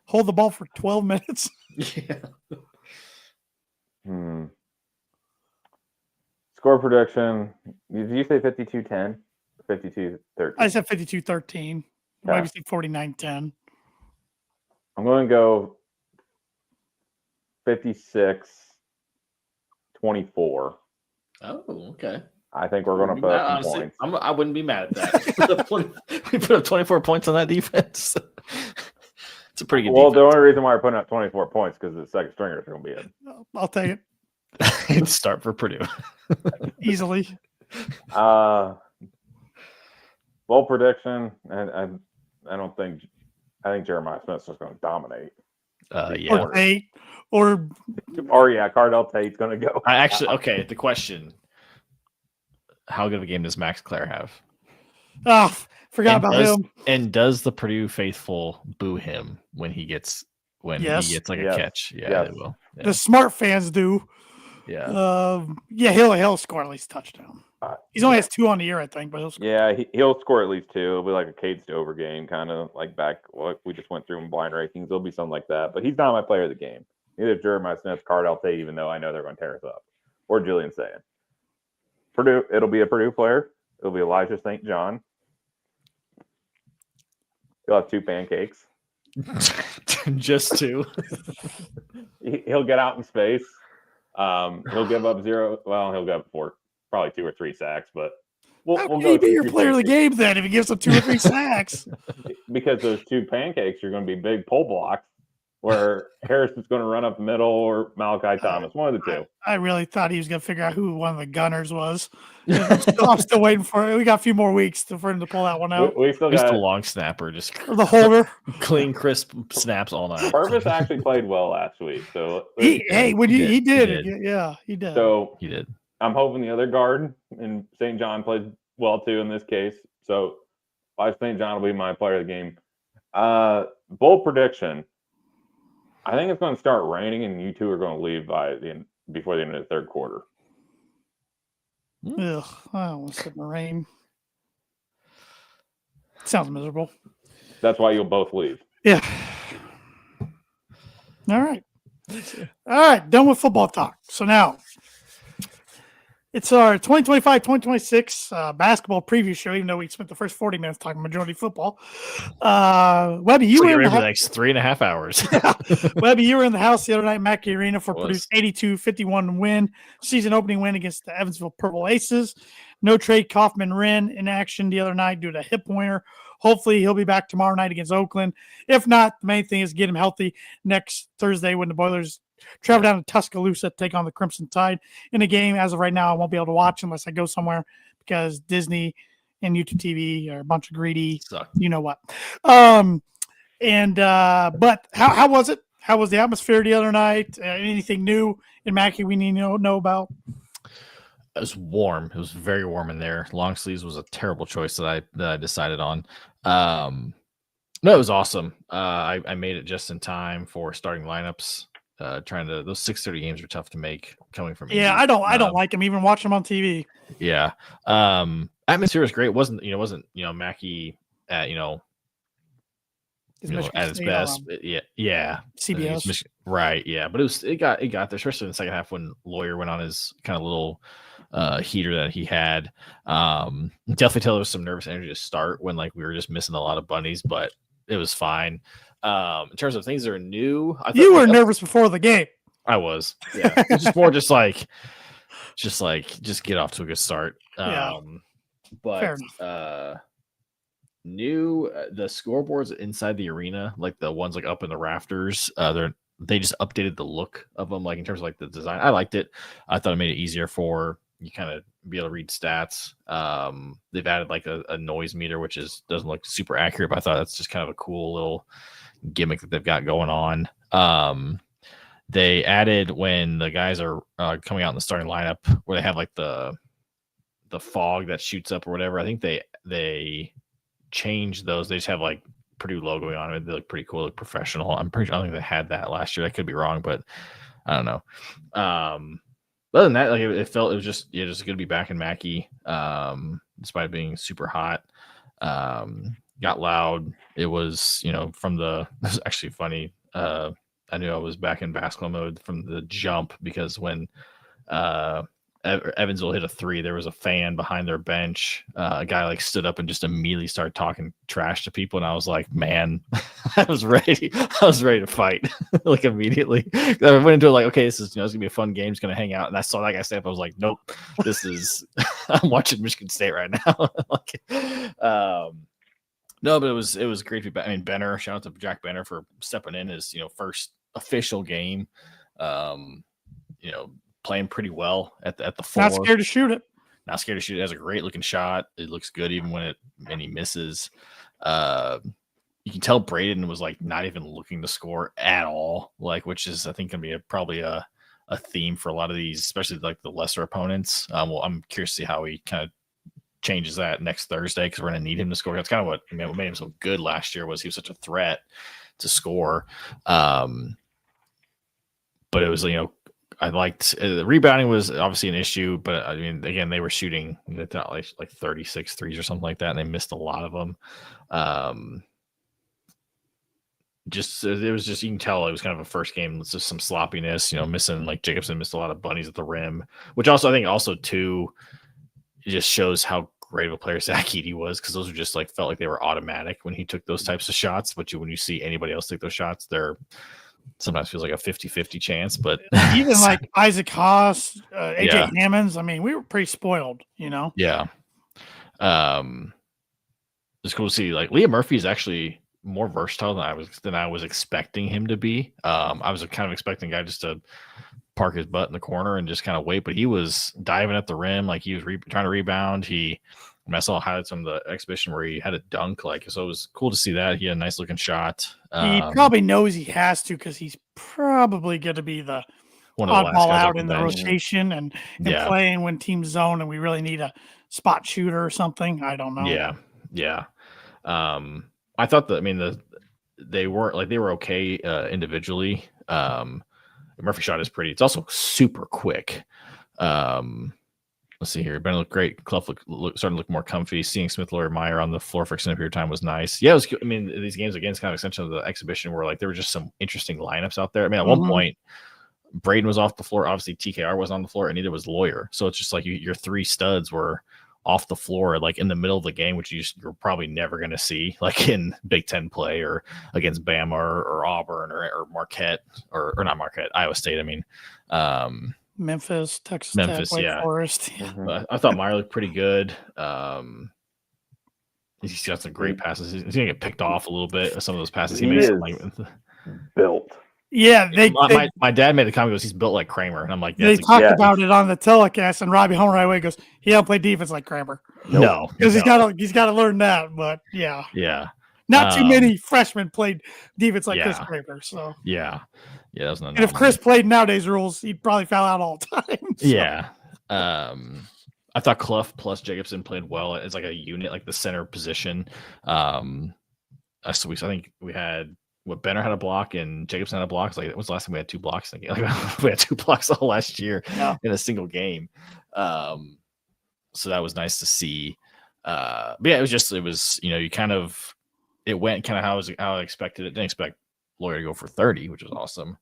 Hold the ball for 12 minutes. Yeah. Score prediction. Did you say 52-10? 52-13? I said 52-13. Maybe say 49-10. I'm going to go 56-24. Oh, okay. I think we're going to put up some points. I wouldn't be mad at that. We put up 24 points on that defense. It's a pretty good defense. The only reason why we're putting up 24 points because the second stringers are going to be in. I'll take it. Start for Purdue. Easily. Bowl prediction, and I think Jeremiah Smith's just going to dominate. Or Tate. Or Cardell Tate's going to go. The question. How good of a game does Max Clare have? Oh, forgot about him. And does the Purdue faithful boo him when he gets a catch? Yeah, they will. Yeah. The smart fans do. Yeah. He'll score at least a touchdown. He's only has 2 on the year, I think, but he'll score. Yeah, he'll score at least 2. It'll be like a Cade Stover game, kind of like we just went through in blind rankings. It'll be something like that. But he's not my player of the game. Either Jeremiah Smith, Cardell Tate, even though I know they're going to tear us up, or Julian Sayin. Purdue, it'll be a Purdue player. It'll be Elijah St. John. He'll have 2 pancakes. Just 2. He'll get out in space. He'll give up 0. Well, he'll give up 4, probably 2 or 3 sacks. But we'll go be your player of the game then if he gives up 2 or 3 sacks. Because those 2 pancakes are going to be big pull blocks. Where Harris is going to run up the middle or Malachi Thomas, one of the 2. I really thought he was going to figure out who one of the gunners was. I'm still waiting for it. We got a few more weeks for him to pull that one out. We still just got a long snapper, just the holder, clean, crisp snaps all night. Purvis actually played well last week, so he did. Yeah, he did. So he did. I'm hoping the other guard and St. John played well too in this case. So St. John will be my player of the game. Bowl prediction. I think it's going to start raining, and you 2 are going to leave before the end of the third quarter. Ugh, I don't want to sit in the rain. Sounds miserable. That's why you'll both leave. Yeah. All right. Done with football talk. So now it's our 2025-2026 basketball preview show, even though we spent the first 40 minutes talking majority football. Webby, you were in the next 3.5 hours. Webby, you were in the house the other night, Mackey Arena, for Purdue's 82-51 win, season opening win against the Evansville Purple Aces. No trade Kaufman-Wren in action the other night due to hip pointer hopefully he'll be back tomorrow night against Oakland. If not, the main thing is get him healthy next Thursday when the Boilers travel down to Tuscaloosa to take on the Crimson Tide in a game. As of right now, I won't be able to watch unless I go somewhere because Disney and YouTube TV are a bunch of greedy, you know what. But how was it? How was the atmosphere the other night? Anything new in Mackey we need to know about? It was warm. It was very warm in there. Long sleeves was a terrible choice that I decided on. No, it was awesome. I made it just in time for starting lineups. Those 6:30 games are tough to make coming from. Yeah, I don't like them. Even watch them on TV. Yeah. Atmosphere was great. It wasn't Mackey at at its best. Yeah. CBS. Right. Yeah. But it got there, especially in the second half when Lawyer went on his kind of little heater that he had. Definitely tell there was some nervous energy to start when we were just missing a lot of bunnies, but it was fine. In terms of things that are new, I thought you were nervous before the game. I was. Yeah. It's just more just get off to a good start. Yeah. But new the scoreboards inside the arena, like the ones up in the rafters, they just updated the look of them, in terms of the design. I liked it. I thought it made it easier for you kind of be able to read stats. They've added a noise meter, which doesn't look super accurate, but I thought that's just kind of a cool little gimmick that they've got going on. They added when the guys are coming out in the starting lineup where they have the fog that shoots up or whatever. I think they changed those. They just have Purdue logo on it. They look pretty cool, look professional. I don't think they had that last year. I could be wrong, but I don't know. Other than that, it was just good to be back in Mackey, despite being super hot. Got loud. It was, it was actually funny. I knew I was back in basketball mode from the jump because when Evansville hit a 3, there was a fan behind their bench. A guy stood up and just immediately started talking trash to people, and I was like, man, I was ready to fight immediately. I went into it okay, this is it's gonna be a fun game, it's gonna hang out, and I saw that guy stand up. I was like, nope, this is I'm watching Michigan State right now. No, but it was great to be back. I mean, Benner, shout out to Jack Benner for stepping in his first official game. Playing pretty well at the 4. Not scared to shoot it. Not scared to shoot it. It has a great looking shot. It looks good even when he misses. You can tell Braden was not even looking to score at all, which is I think gonna be probably a theme for a lot of these, especially the lesser opponents. Well, I'm curious to see how he kind of changes that next Thursday because we're gonna need him to score. That's kind of what made him so good last year was he was such a threat to score. But it was I liked the rebounding was obviously an issue, but I mean, again, they were shooting 36 threes or something like that, and they missed a lot of them. It was just you can tell it was kind of a first game. It's just some sloppiness, missing Jacobson missed a lot of bunnies at the rim, which also I think too it just shows how great of a player Zach Edey was because those were just felt like they were automatic when he took those types of shots. But when you see anybody else take those shots, they're sometimes feels like a 50-50 chance, but even Isaac Haas, AJ Hammonds, I mean, we were pretty spoiled, Yeah. It's cool to see Liam Murphy is actually more versatile than I was expecting him to be. I was kind of expecting a guy just to park his butt in the corner and just kind of wait, but he was diving at the rim, he was trying to rebound. I saw highlights from the exhibition where he had a dunk, so it was cool to see that. He had a nice looking shot. He probably knows he has to because he's probably going to be the oddball out in the rotation and playing when teams zone and we really need a spot shooter or something. I don't know. Yeah. I thought they were okay individually. Murphy shot is pretty. It's also super quick. Let's see here. Ben looked great. Clough starting to look more comfy. Seeing Smith, Lawyer, Meyer on the floor for extended period of time was nice. Yeah, it was. I mean, these games again is kind of extension of the exhibition where there were just some interesting lineups out there. I mean, at one point, Braden was off the floor. Obviously, TKR was on the floor, and neither was Lawyer. So it's just your 3 studs were off the floor, in the middle of the game, which you're probably never going to see, in Big Ten play or against Bama or Auburn or Marquette or not Marquette, Iowa State. I mean, Memphis, Texas Tech, Wake Forest. I thought Meyer looked pretty good. He's got some great passes. He's gonna get picked off a little bit. Some of those passes he He makes. is built. Yeah, My dad made the comment, goes, he's built like Kramer. And I'm like, they that's talked yes. about it on the telecast, and Robbie Homer right away goes, he don't play defense like Kramer. no, Because no. he's got to learn that. But yeah, Yeah. not too many freshmen played defense like Chris yeah. Kramer. So Yeah. Yeah, that's not and if Chris played nowadays rules, he'd probably foul out all the time. So. Yeah. I thought Clough plus Jacobson played well as like a unit, like the center position. I think we had Benner had a block and Jacobson had a block. It's like, it was the last time we had 2 blocks in the game? Like, we had 2 blocks all last year in a single game. So that was nice to see. But yeah, it was, you kind of, it went kind of how I expected it. Didn't expect Lawyer to go for 30, which was awesome.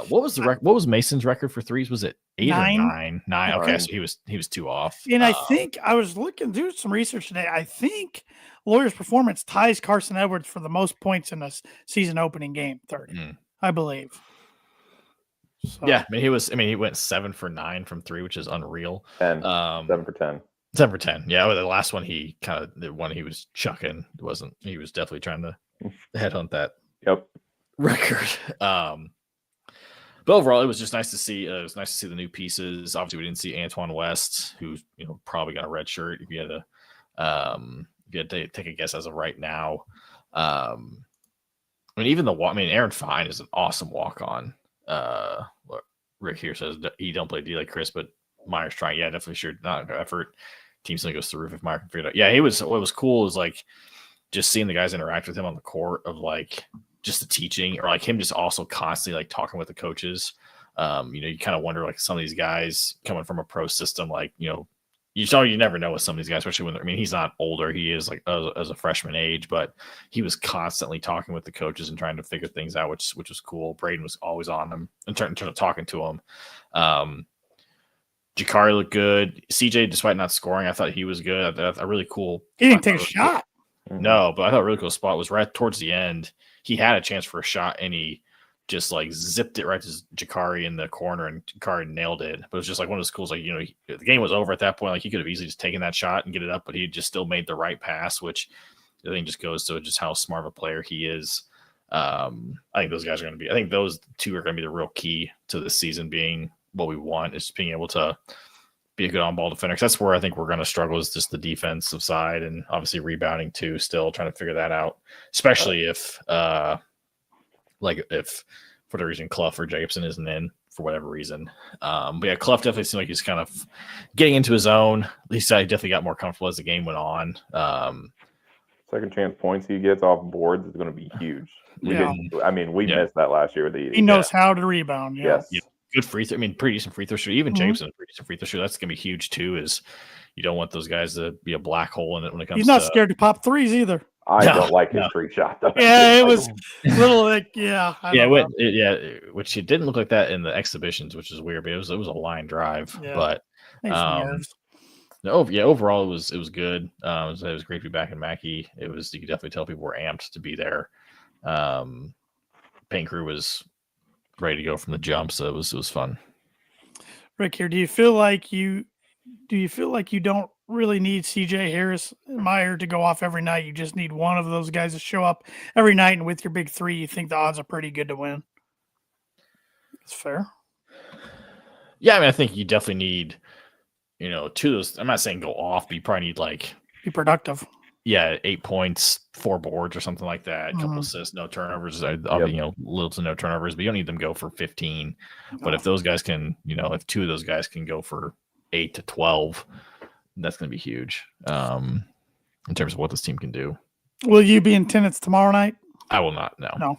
What was Mason's record for threes? Was it 8 or 9? 9. Okay, so he was 2 off. And I think I was doing some research today. I think Lawyer's performance ties Carson Edwards for the most points in a season opening game, 30, I believe. So. Yeah, he went 7 for 9 from 3, which is unreal. 7 for 10. 7 for 10. Yeah, the last one the one he was chucking he was definitely trying to headhunt that record. But overall, it was just nice to see. It was nice to see the new pieces. Obviously, we didn't see Antoine West, who's probably got a red shirt. If you had to take a guess as of right now, even Aaron Fine is an awesome walk on. Rick here says he don't play D like Chris, but Meyer's trying. Yeah, definitely sure not effort. Team's gonna go through the roof if Meyer can figure it out. Yeah, what was cool is like just seeing the guys interact with him on the court of like just the teaching, or like him just also constantly like talking with the coaches. You kind of wonder like some of these guys coming from a pro system, like you never know with some of these guys, especially when he's not older. He is like as a freshman age, but he was constantly talking with the coaches and trying to figure things out, which was cool. Braden was always on them in terms of talking to him. Jakari looked good. CJ, despite not scoring, I thought he was good. A really cool. He didn't take a shot. No, but I thought a really cool spot was right towards the end. He had a chance for a shot, and he just like zipped it right to Jakari in the corner, and Jakari nailed it. But it was just like one of those schools, like, the game was over at that point. Like he could have easily just taken that shot and get it up, but he just still made the right pass, which I think just goes to just how smart of a player he is. I think those guys are going to be, I think those 2 are going to be the real key to this season being what we want, is being able to be a good on-ball defender. Because that's where I think we're going to struggle, is just the defensive side, and obviously rebounding too, still trying to figure that out, especially if for the reason Clough or Jacobson isn't in for whatever reason. But yeah, Clough definitely seemed like he's kind of getting into his own. At least I definitely got more comfortable as the game went on. Second chance points he gets off boards is going to be huge. We missed that last year with the. He knows how to rebound. Yes. Yeah. Good free throw. Pretty decent free throw shoot. Even Jameson, a pretty decent free throw shoot. That's going to be huge too. Is you don't want those guys to be a black hole in it when it comes. He's not scared to pop threes either. I don't like his free shot though. Yeah, it was a little like which it didn't look like that in the exhibitions, which is weird. But it was a line drive. Yeah. But overall it was good. It was great to be back in Mackey. You could definitely tell people were amped to be there. Paint crew was ready to go from the jump, so it was fun. Rick here, do you feel like you don't really need CJ Harris Meyer to go off every night? You just need one of those guys to show up every night, and with your big 3, you think the odds are pretty good to win? It's fair. Yeah, I think you definitely need 2 of those. I'm not saying go off, but you probably need be productive. Yeah, 8 points, 4 boards or something like that. A couple assists, no turnovers. Little to no turnovers, but you don't need them to go for 15. But if those guys can, if 2 of those guys can go for 8 to 12, that's going to be huge in terms of what this team can do. Will you be in attendance tomorrow night? I will not. No.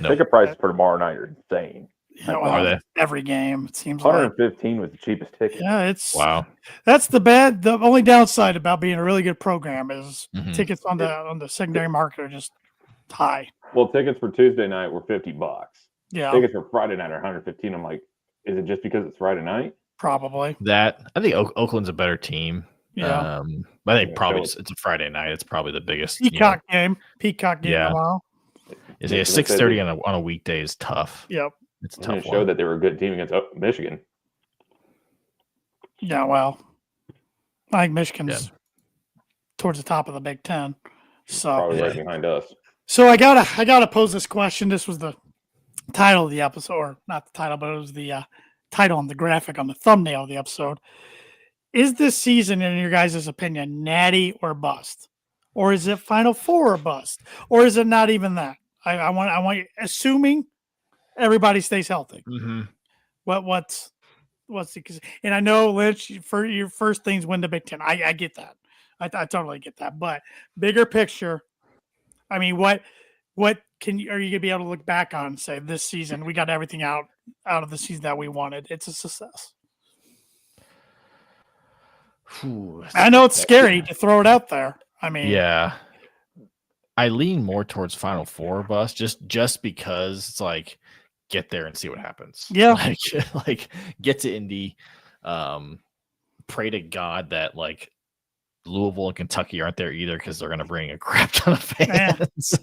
Ticket prices for tomorrow night are insane. Are they? Every game, it seems 115 was the cheapest ticket. Yeah, wow. That's the only downside about being a really good program is tickets on the secondary market are just high. Well, tickets for Tuesday night were $50. Yeah. Tickets for Friday night are 115. I'm like, is it just because it's Friday night? Probably. I think Oakland's a better team. Yeah. I think probably it's a Friday night. It's probably the biggest Peacock game tomorrow. Is it 6:30 on a weekday is tough. Yep. It's a tough one. Showed that they were a good team against Michigan. Yeah, well, I think Michigan's towards the top of the Big Ten. So Probably right behind us. So I gotta pose this question. This was the title of the episode, or not the title, but it was the title on the graphic on the thumbnail of the episode. Is this season, in your guys' opinion, natty or bust, or is it Final Four or bust, or is it not even that? I want assuming everybody stays healthy. Mm-hmm. What's the, and I know Lynch, for your first things win the Big Ten. I get that. I totally get that. But bigger picture, I mean, what are you gonna be able to look back on and say this season we got everything out of the season that we wanted? It's a success. I know it's scary to throw it out there. I mean, yeah, I lean more towards Final Four bust just because it's like get there and see what happens. Yeah, like get to Indy, pray to God that like Louisville and Kentucky aren't there either because they're going to bring a crap ton of fans.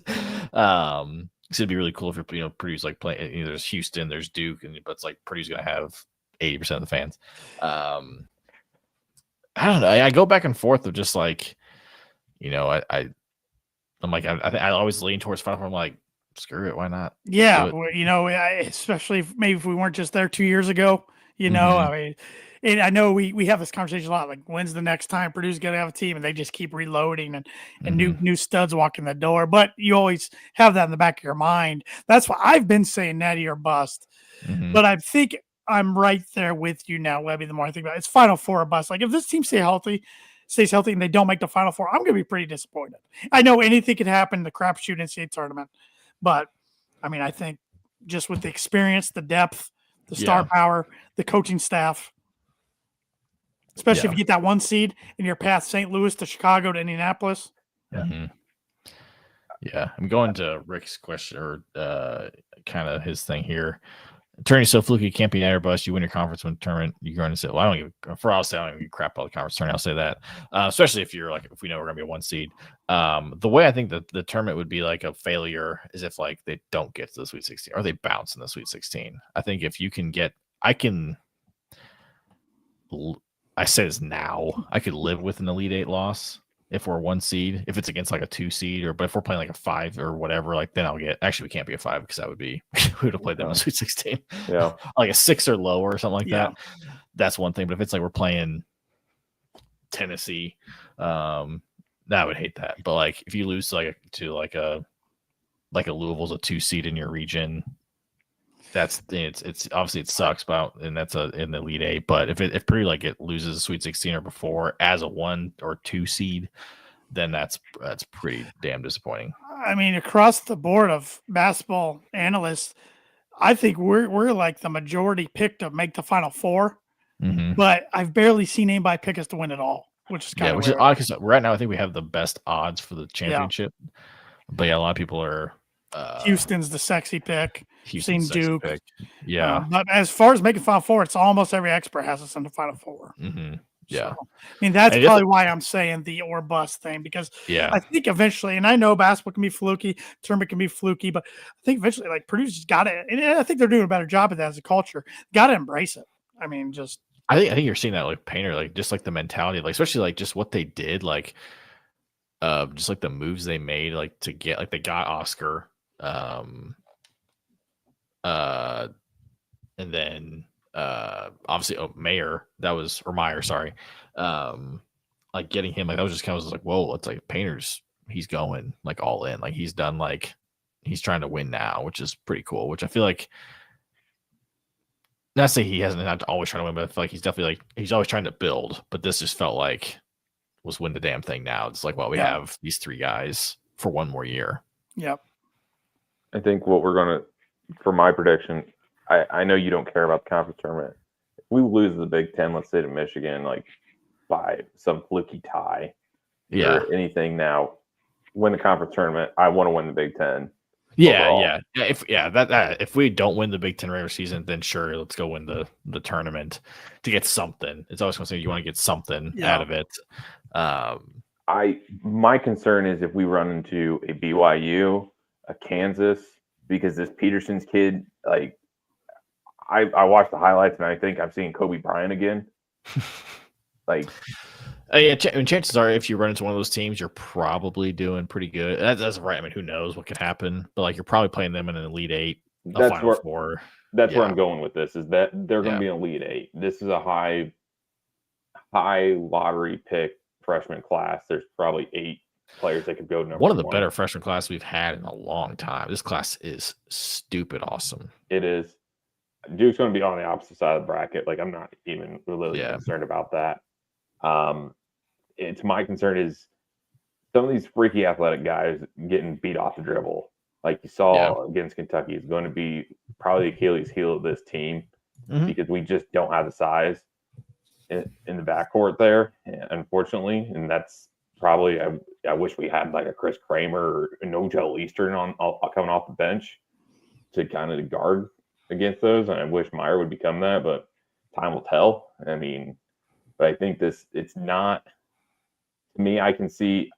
So it'd be really cool if Purdue's like playing. There's Houston, there's Duke, but it's like Purdue's going to have 80% of the fans. I don't know. I go back and forth of just like, I'm like I always lean towards Final Four. I'm like, screw it, why not? Yeah, especially if we weren't just there 2 years ago. I mean. And I know we have this conversation a lot. Like, when's the next time Purdue's going to have a team? And they just keep reloading and new studs walking the door. But you always have that in the back of your mind. That's why I've been saying natty or bust. But I think I'm right there with you now, Webby. The more I think about it, it's Final Four or bust. Like, if this team stays healthy and they don't make the Final Four, I'm going to be pretty disappointed. I know anything could happen in the crapshoot NCAA tournament. But, I mean, I think just with the experience, the depth, the star power, the coaching staff, especially if you get that 1 seed in your path, St. Louis to Chicago to Indianapolis. Yeah, I'm going to Rick's question or kind of his thing here. Attorney's so fluky, can't be natty or bust. You win your conference win tournament. You're going to say, well, I don't give a crap about the conference tournament. I'll say that, especially if we know we're going to be a 1 seed. The way I think that the tournament would be like a failure is if like they don't get to the Sweet 16 or they bounce in the Sweet 16. I think if you can I say this now, I could live with an Elite 8 loss if we're 1 seed. If it's against like a 2 seed, but if we're playing like a 5 or whatever, like then actually we can't be a 5 because that would be we would have played them in Sweet 16. Yeah, like a 6 or lower or something like that. That's one thing. But if it's like we're playing Tennessee, I would hate that. But like if you lose to like a Louisville's a 2 seed in your region. It's obviously it sucks and that's in the Elite 8. But if Purdue like it loses a Sweet 16 or before as a 1 or 2 seed, then that's pretty damn disappointing. I mean, across the board of basketball analysts, I think we're like the majority pick to make the Final Four. But I've barely seen anybody pick us to win it all, which is kind of which is odd because right now I think we have the best odds for the championship. But a lot of people are. Houston's the sexy pick. Seen Duke. Pick. Yeah. But as far as making Final Four, it's almost every expert has us in the Final Four. Yeah. So, I mean, that's probably why I'm saying the or bust thing, because I think eventually, and I know basketball can be fluky, tournament can be fluky, but I think eventually, like, Purdue's just got it. And I think they're doing a better job of that as a culture. Got to embrace it. I mean, I think you're seeing that like Painter, like just like the mentality, like especially like just what they did, like just like the moves they made, like to get like they got Oscar. And then obviously Meyer, sorry. Like getting him, like that was just kind of like, whoa, it's like Painter's he's going like all in, like he's done, like he's trying to win now, which is pretty cool, which I feel like not to say he hasn't not always trying to win, but I feel like he's definitely like he's always trying to build, but this just felt like was win the damn thing now. It's like, well, we have these 3 guys for 1 more year. Yep. I think what we're going to, for my prediction, I know you don't care about the conference tournament. If we lose the Big Ten, let's say to Michigan, like by some fluky tie or anything now, win the conference tournament, I want to win the Big Ten. Yeah. If we don't win the Big Ten regular season, then sure, let's go win the tournament to get something. It's always going to say you want to get something out of it. My concern is if we run into a BYU, a Kansas, because this Peterson's kid, like I watched the highlights and I think I've seen Kobe Bryant again. Like, yeah, and chances are, if you run into one of those teams, you're probably doing pretty good. That's right. I mean, who knows what could happen? But like, you're probably playing them in an Elite Eight, a that's Final where Four. that's where Yeah. I'm going with this. Is that they're going to Yeah. be an Elite Eight. This is a high lottery pick freshman class. There's probably 8 players that could go number One of the one. better freshman class we've had in a long time. This class is stupid awesome. It is. Duke's going to be on the opposite side of the bracket. Like, I'm not even really concerned about that. It's my concern is some of these freaky athletic guys getting beat off the dribble, like you saw against Kentucky, is going to be probably the Achilles heel of this team because we just don't have the size in the backcourt there, unfortunately. And that's probably, I wish we had like a Chris Kramer or no Joe Eastern coming off the bench to kind of guard against those. And I wish Meyer would become that, but time will tell. I mean, but I think it's not, to me, I can see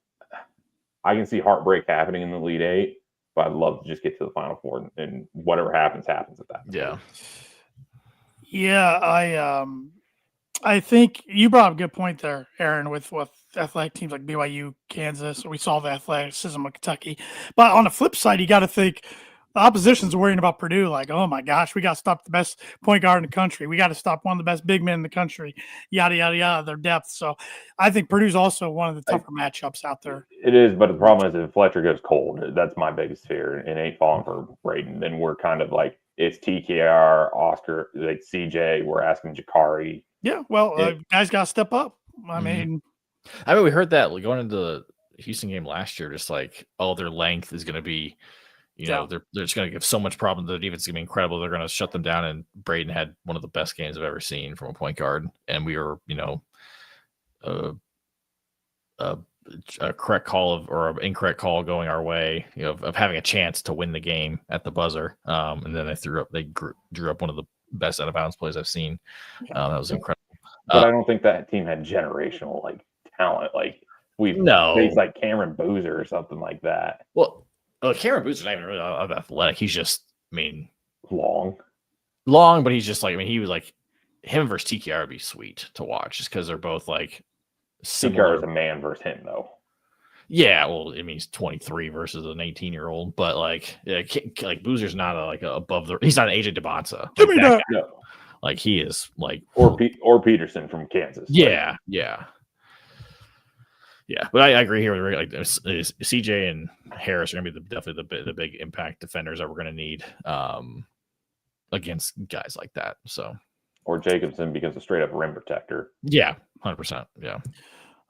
heartbreak happening in the Elite Eight, but I'd love to just get to the Final Four and whatever happens at that. Yeah. Yeah, I think you brought up a good point there, Aaron, with athletic teams like BYU, Kansas. We saw the athleticism of Kentucky. But on the flip side, you got to think the opposition's worrying about Purdue, like, oh my gosh, we got to stop the best point guard in the country. We got to stop one of the best big men in the country, yada, yada, yada, their depth. So I think Purdue's also one of the tougher matchups out there. It is, but the problem is if Fletcher goes cold, that's my biggest fear. And ain't falling for Braden. Then we're kind of like, it's TKR, Oscar, like CJ, we're asking Jakari. Yeah, well, guys got to step up. I mean, we heard that going into the Houston game last year, just like, oh, their length is going to be, they're just going to give so much problem. The defense is going to be incredible. They're going to shut them down. And Braden had one of the best games I've ever seen from a point guard. And we were, a correct call or an incorrect call going our way, of having a chance to win the game at the buzzer. And then they drew up one of the best out of bounds plays I've seen. That was incredible. But I don't think that team had generational talent. Like we've faced like Cameron Boozer or something like that. Well, Cameron Boozer's not even really athletic. He's just, long, but he's just he was like him versus TKR would be sweet to watch just because they're both like similar. TKR is a man versus him though. Yeah, well, he's 23 versus an 18-year-old, but Boozer's not he's not an AJ DeBonsa. Give me that. No. Like he is or Peterson from Kansas. Yeah. But I agree here with CJ and Harris are going to be definitely the big impact defenders that we're going to need against guys like that. So, or Jacobson becomes a straight up rim protector. Yeah, 100%. Yeah.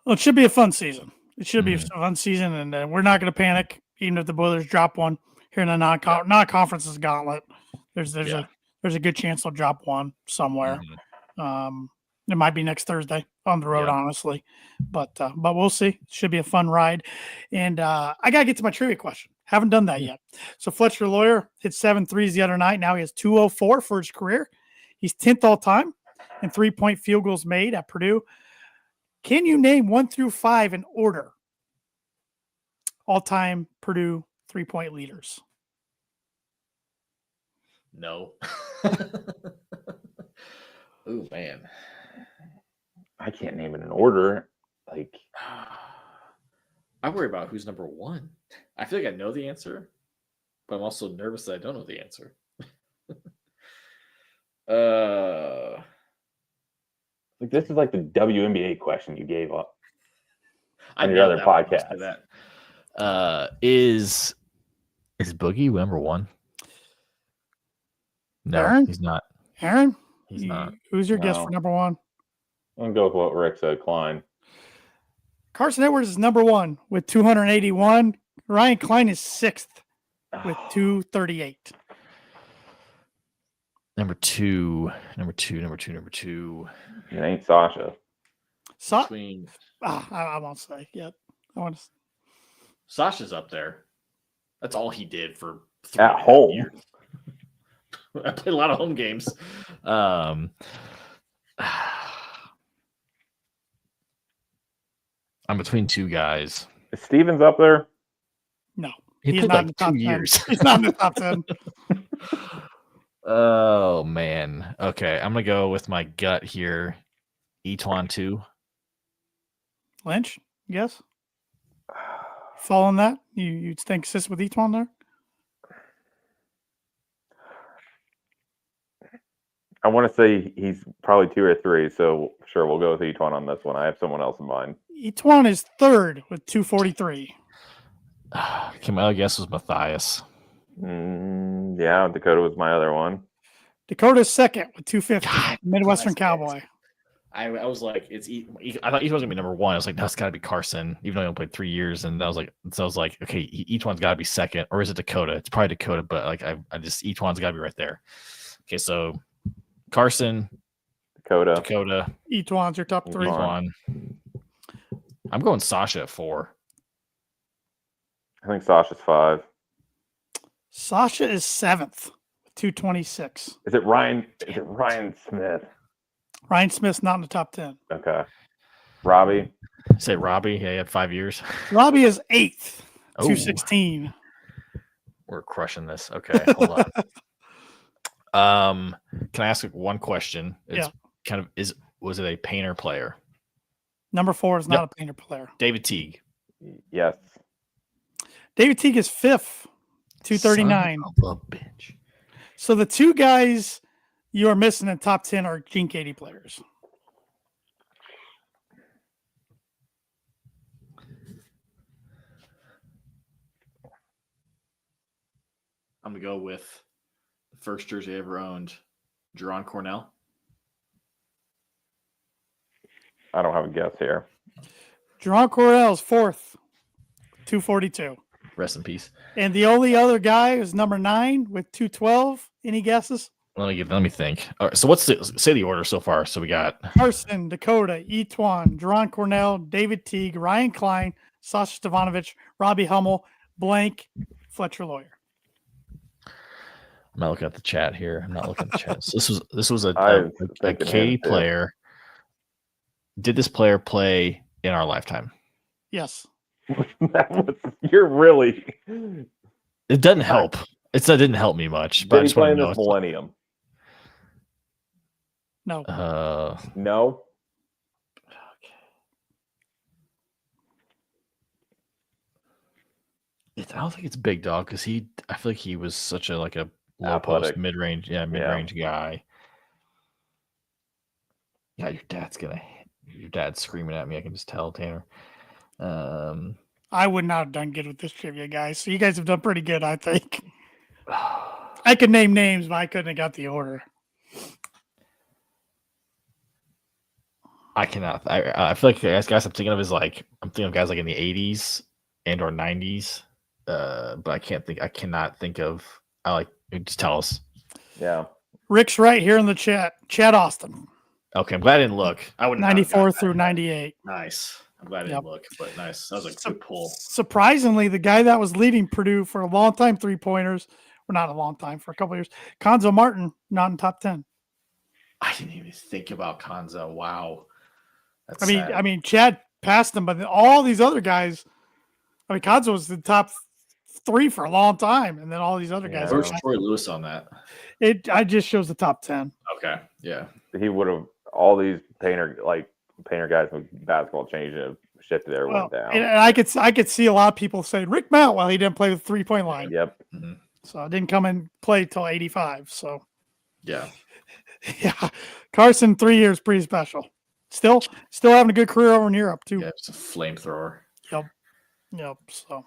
Well, it should be a fun season. It should be a fun season, and we're not going to panic even if the Boilers drop one here in the non-conference's gauntlet. There's a good chance they'll drop one somewhere. It might be next Thursday on the road, honestly, but we'll see. It should be a fun ride. And I got to get to my trivia question. Haven't done that yet. So Fletcher Lawyer hit 7 threes the other night. Now he has 204 for his career. He's 10th all time in 3-point field goals made at Purdue. Can you name 1 through 5 in order? All-time Purdue 3-point leaders. No. Oh man. I can't name it in order. I worry about who's number 1. I feel like I know the answer, but I'm also nervous that I don't know the answer. This is like the WNBA question you gave up on I your other podcast. Is Boogie number 1? No, Aaron? He's not. Aaron? He's not. Who's your guess for number 1? I'm going to go with what Rick said, Klein. Carson Edwards is number 1 with 281. Ryan Klein is 6th with 238. Number two. It ain't Sasha. I won't say yet. Sasha's up there. That's all he did for 3 at home years. I played a lot of home games. I'm between 2 guys. Is Stevens up there? No. He's not in the top 2 years. 10. He's not in the top 10. Oh man. Okay, I'm gonna go with my gut here. Etuan 2. Lynch, yes. Following that, you'd think assist with each one there. I want to say he's probably 2 or 3, so sure, we'll go with each one on this one. I have someone else in mind. Each one is third with 243. Okay, my other guess was Matthias. Yeah, Dakota was my other one. Dakota's second with 250. God, Midwestern that's Cowboy. I was like, I thought each was gonna be number one. I was like, no, it's got to be Carson, even though he only played 3 years. And I was like, okay, each one's got to be second, or is it Dakota? It's probably Dakota, but like, I just each one's got to be right there. Okay, so Carson, Dakota, Each one's your top 3. Each I'm going Sasha at 4. I think Sasha's 5. Sasha is 7th with 226. Is it Ryan? Is it Ryan Smith? Ryan Smith's not in the top 10. Okay. Robbie. Say Robbie. Yeah, he had 5 years. Robbie is 8th, Oh. 216. We're crushing this. Okay, hold on. Can I ask one question? It's kind of was it a painter player? Number 4 is not a painter player. David Teague. Yes. David Teague is 5th, 239. Son of a bitch. So the 2 guys you are missing in the top 10 are Gene Katie players. I'm going to go with the first jersey I ever owned, Jerron Cornell. I don't have a guess here. Jerron Cornell's 4th, 242. Rest in peace. And the only other guy is number 9 with 212. Any guesses? Let me think. All right, so say the order so far. So we got Carson, Dakota, Etwan, Jerron Cornell, David Teague, Ryan Klein, Sasha Stavanovich, Robbie Hummel, blank, Fletcher Lawyer. I'm not looking at the chat here. I'm not looking at the chat. So this was a thinking K him, too. player. Did this player play in our lifetime? Yes. You're really. It doesn't help. That didn't help me much. But I Did he just play want in to know. this millennium? No. No. I don't think it's Big Dog because I feel like he was such a low Athletic. post mid-range guy. Yeah, your dad's screaming at me. I can just tell, Tanner. I would not have done good with this trivia, guys. So you guys have done pretty good, I think. I could name names, but I couldn't have got the order. I cannot. I feel like guys I'm thinking of is I'm thinking of guys like in the 80s and or 90s. But I cannot think of. Just tell us. Yeah. Rick's right here in the chat. Chad Austin. Okay, I'm glad I didn't look. I would 94 through 98. Nice. I'm glad I didn't look, but nice. That was a good pull. Surprisingly, the guy that was leading Purdue for a long time, 3-pointers, well, not a long time, for a couple of years, Konzo Martin, not in top 10. I didn't even think about Konzo. Wow. That's I mean, Chad passed him, but all these other guys, Konzo was the top 3 for a long time, and then all these other guys. Where's Troy Lewis on that? I just shows the top 10. Okay, yeah. He would have all these painter guys with basketball changed and shifted everyone down. And I could see a lot of people saying Rick Mount, well, he didn't play with 3-point line. Yep. Mm-hmm. So I didn't come and play till 85. So yeah. Yeah. Carson, 3 years, pretty special. Still having a good career over in Europe too. Yeah, it's a flamethrower. Yep. So,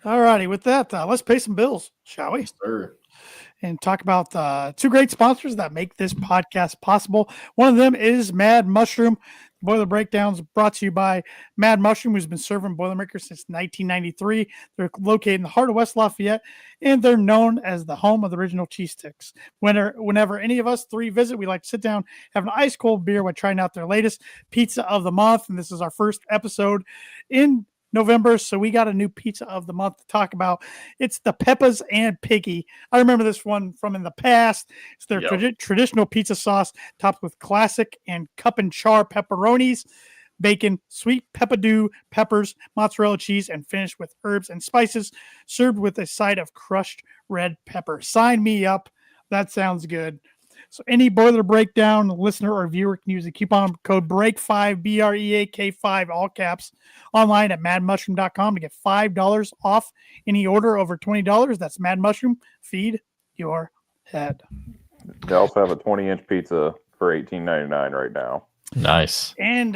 all righty. With that, let's pay some bills, shall we? Sure. And talk about the 2 great sponsors that make this podcast possible. One of them is Mad Mushroom. Boiler Breakdowns brought to you by Mad Mushroom, who's been serving Boilermakers since 1993. They're located in the heart of West Lafayette, and they're known as the home of the original cheese sticks. Whenever any of us 3 visit, we like to sit down, have an ice cold beer while trying out their latest pizza of the month. And this is our first episode in November, so we got a new pizza of the month to talk about. It's the Peppa's and Piggy. I remember this one from in the past. It's their traditional pizza sauce topped with classic and cup and char pepperonis, bacon, sweet peppadew, peppers, mozzarella cheese, and finished with herbs and spices, served with a side of crushed red pepper. Sign me up. That sounds good. So any boiler breakdown listener or viewer can use the coupon code BREAK5, BREAK5, all caps, online at madmushroom.com to get $5 off any order over $20. That's Mad Mushroom. Feed your head. They also have a 20-inch pizza for $18.99 right now. Nice. And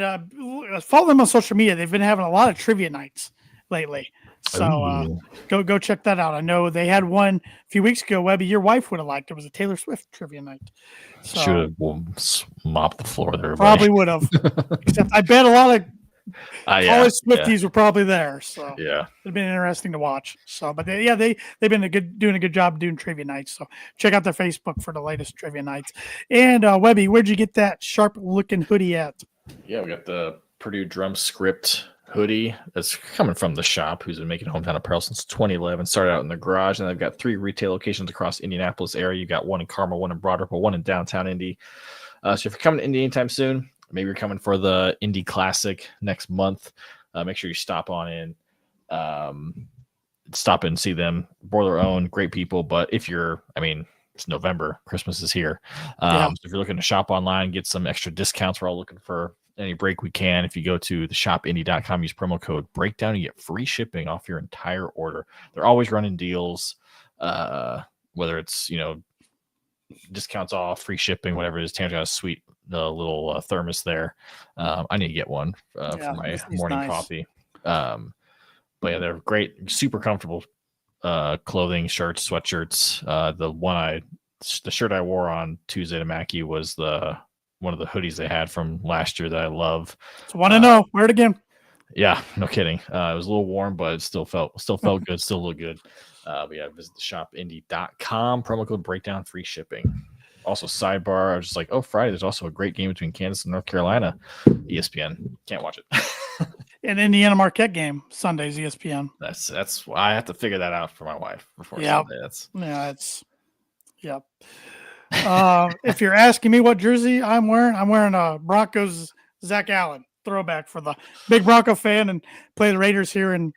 follow them on social media. They've been having a lot of trivia nights lately. So go check that out. I know they had one a few weeks ago. Webby, your wife would have liked it. It was a Taylor Swift trivia night. So, should have mopped the floor there. Probably would have. Except I bet a lot of college Swifties were probably there. So yeah, it'd been interesting to watch. So, but they've been doing a good job doing trivia nights. So check out their Facebook for the latest trivia nights. And Webby, where'd you get that sharp looking hoodie at? Yeah, we got the Purdue Drum Script hoodie that's coming from the shop, who's been making hometown apparel since 2011. Started out in the garage, and they've got 3 retail locations across Indianapolis area. You got one in Carmel, one in Broad Ripple, one in downtown Indy. So if you're coming to Indy anytime soon, maybe you're coming for the Indy Classic next month, make sure you stop on in, stop in and see them. Boiler own, great people. But if you're, it's November, Christmas is here. So if you're looking to shop online, get some extra discounts, we're all looking for any break we can. If you go to the shopindy.com, use promo code breakdown, you get free shipping off your entire order. They're always running deals, whether it's, discounts off, free shipping, whatever it is. Tanner's got a sweet little thermos there. I need to get one for my morning coffee. But yeah, they're great, super comfortable clothing, shirts, sweatshirts. The shirt I wore on Tuesday to Mackey was one of the hoodies they had from last year that I love. So want to know, wear it again. Yeah, no kidding. It was a little warm, but it still felt good, still looked good. But yeah, visit the shopindy.com, promo code breakdown, free shipping. Also, sidebar, I was just like, Friday, there's also a great game between Kansas and North Carolina. ESPN. Can't watch it. An Indiana Marquette game, Sundays, ESPN. That's why I have to figure that out for my wife before Sunday. If you're asking me what jersey I'm wearing a Broncos Zach Allen throwback for the big Bronco fan, and play the Raiders here in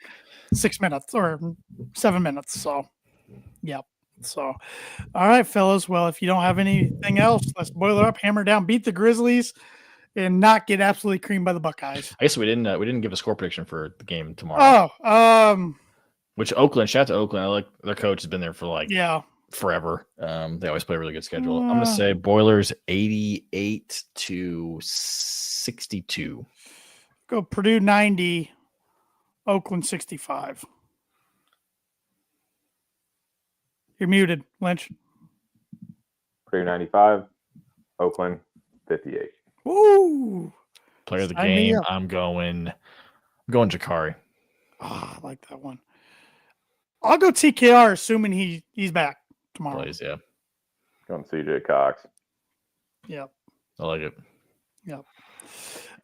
6 minutes or 7 minutes. So, yep. So, all right, fellas. Well, if you don't have anything else, let's boil it up, hammer down, beat the Grizzlies, and not get absolutely creamed by the Buckeyes. I guess we didn't give a score prediction for the game tomorrow. Which Oakland, shout out to Oakland. I like their coach has been there for forever. They always play a really good schedule. I'm gonna say Boilers 88-62. Go Purdue 90, Oakland 65. You're muted, Lynch. Purdue 95, Oakland 58. Woo! Player of the game. I'm going Jakari. I like that one. I'll go TKR, assuming he's back tomorrow. Plays, yeah. Going CJ Cox. Yep. I like it. Yep.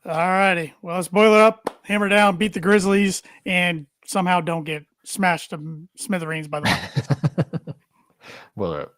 All righty. Well, let's boil it up, hammer down, beat the Grizzlies, and somehow don't get smashed to smithereens by the Buckeyes. Boiler up.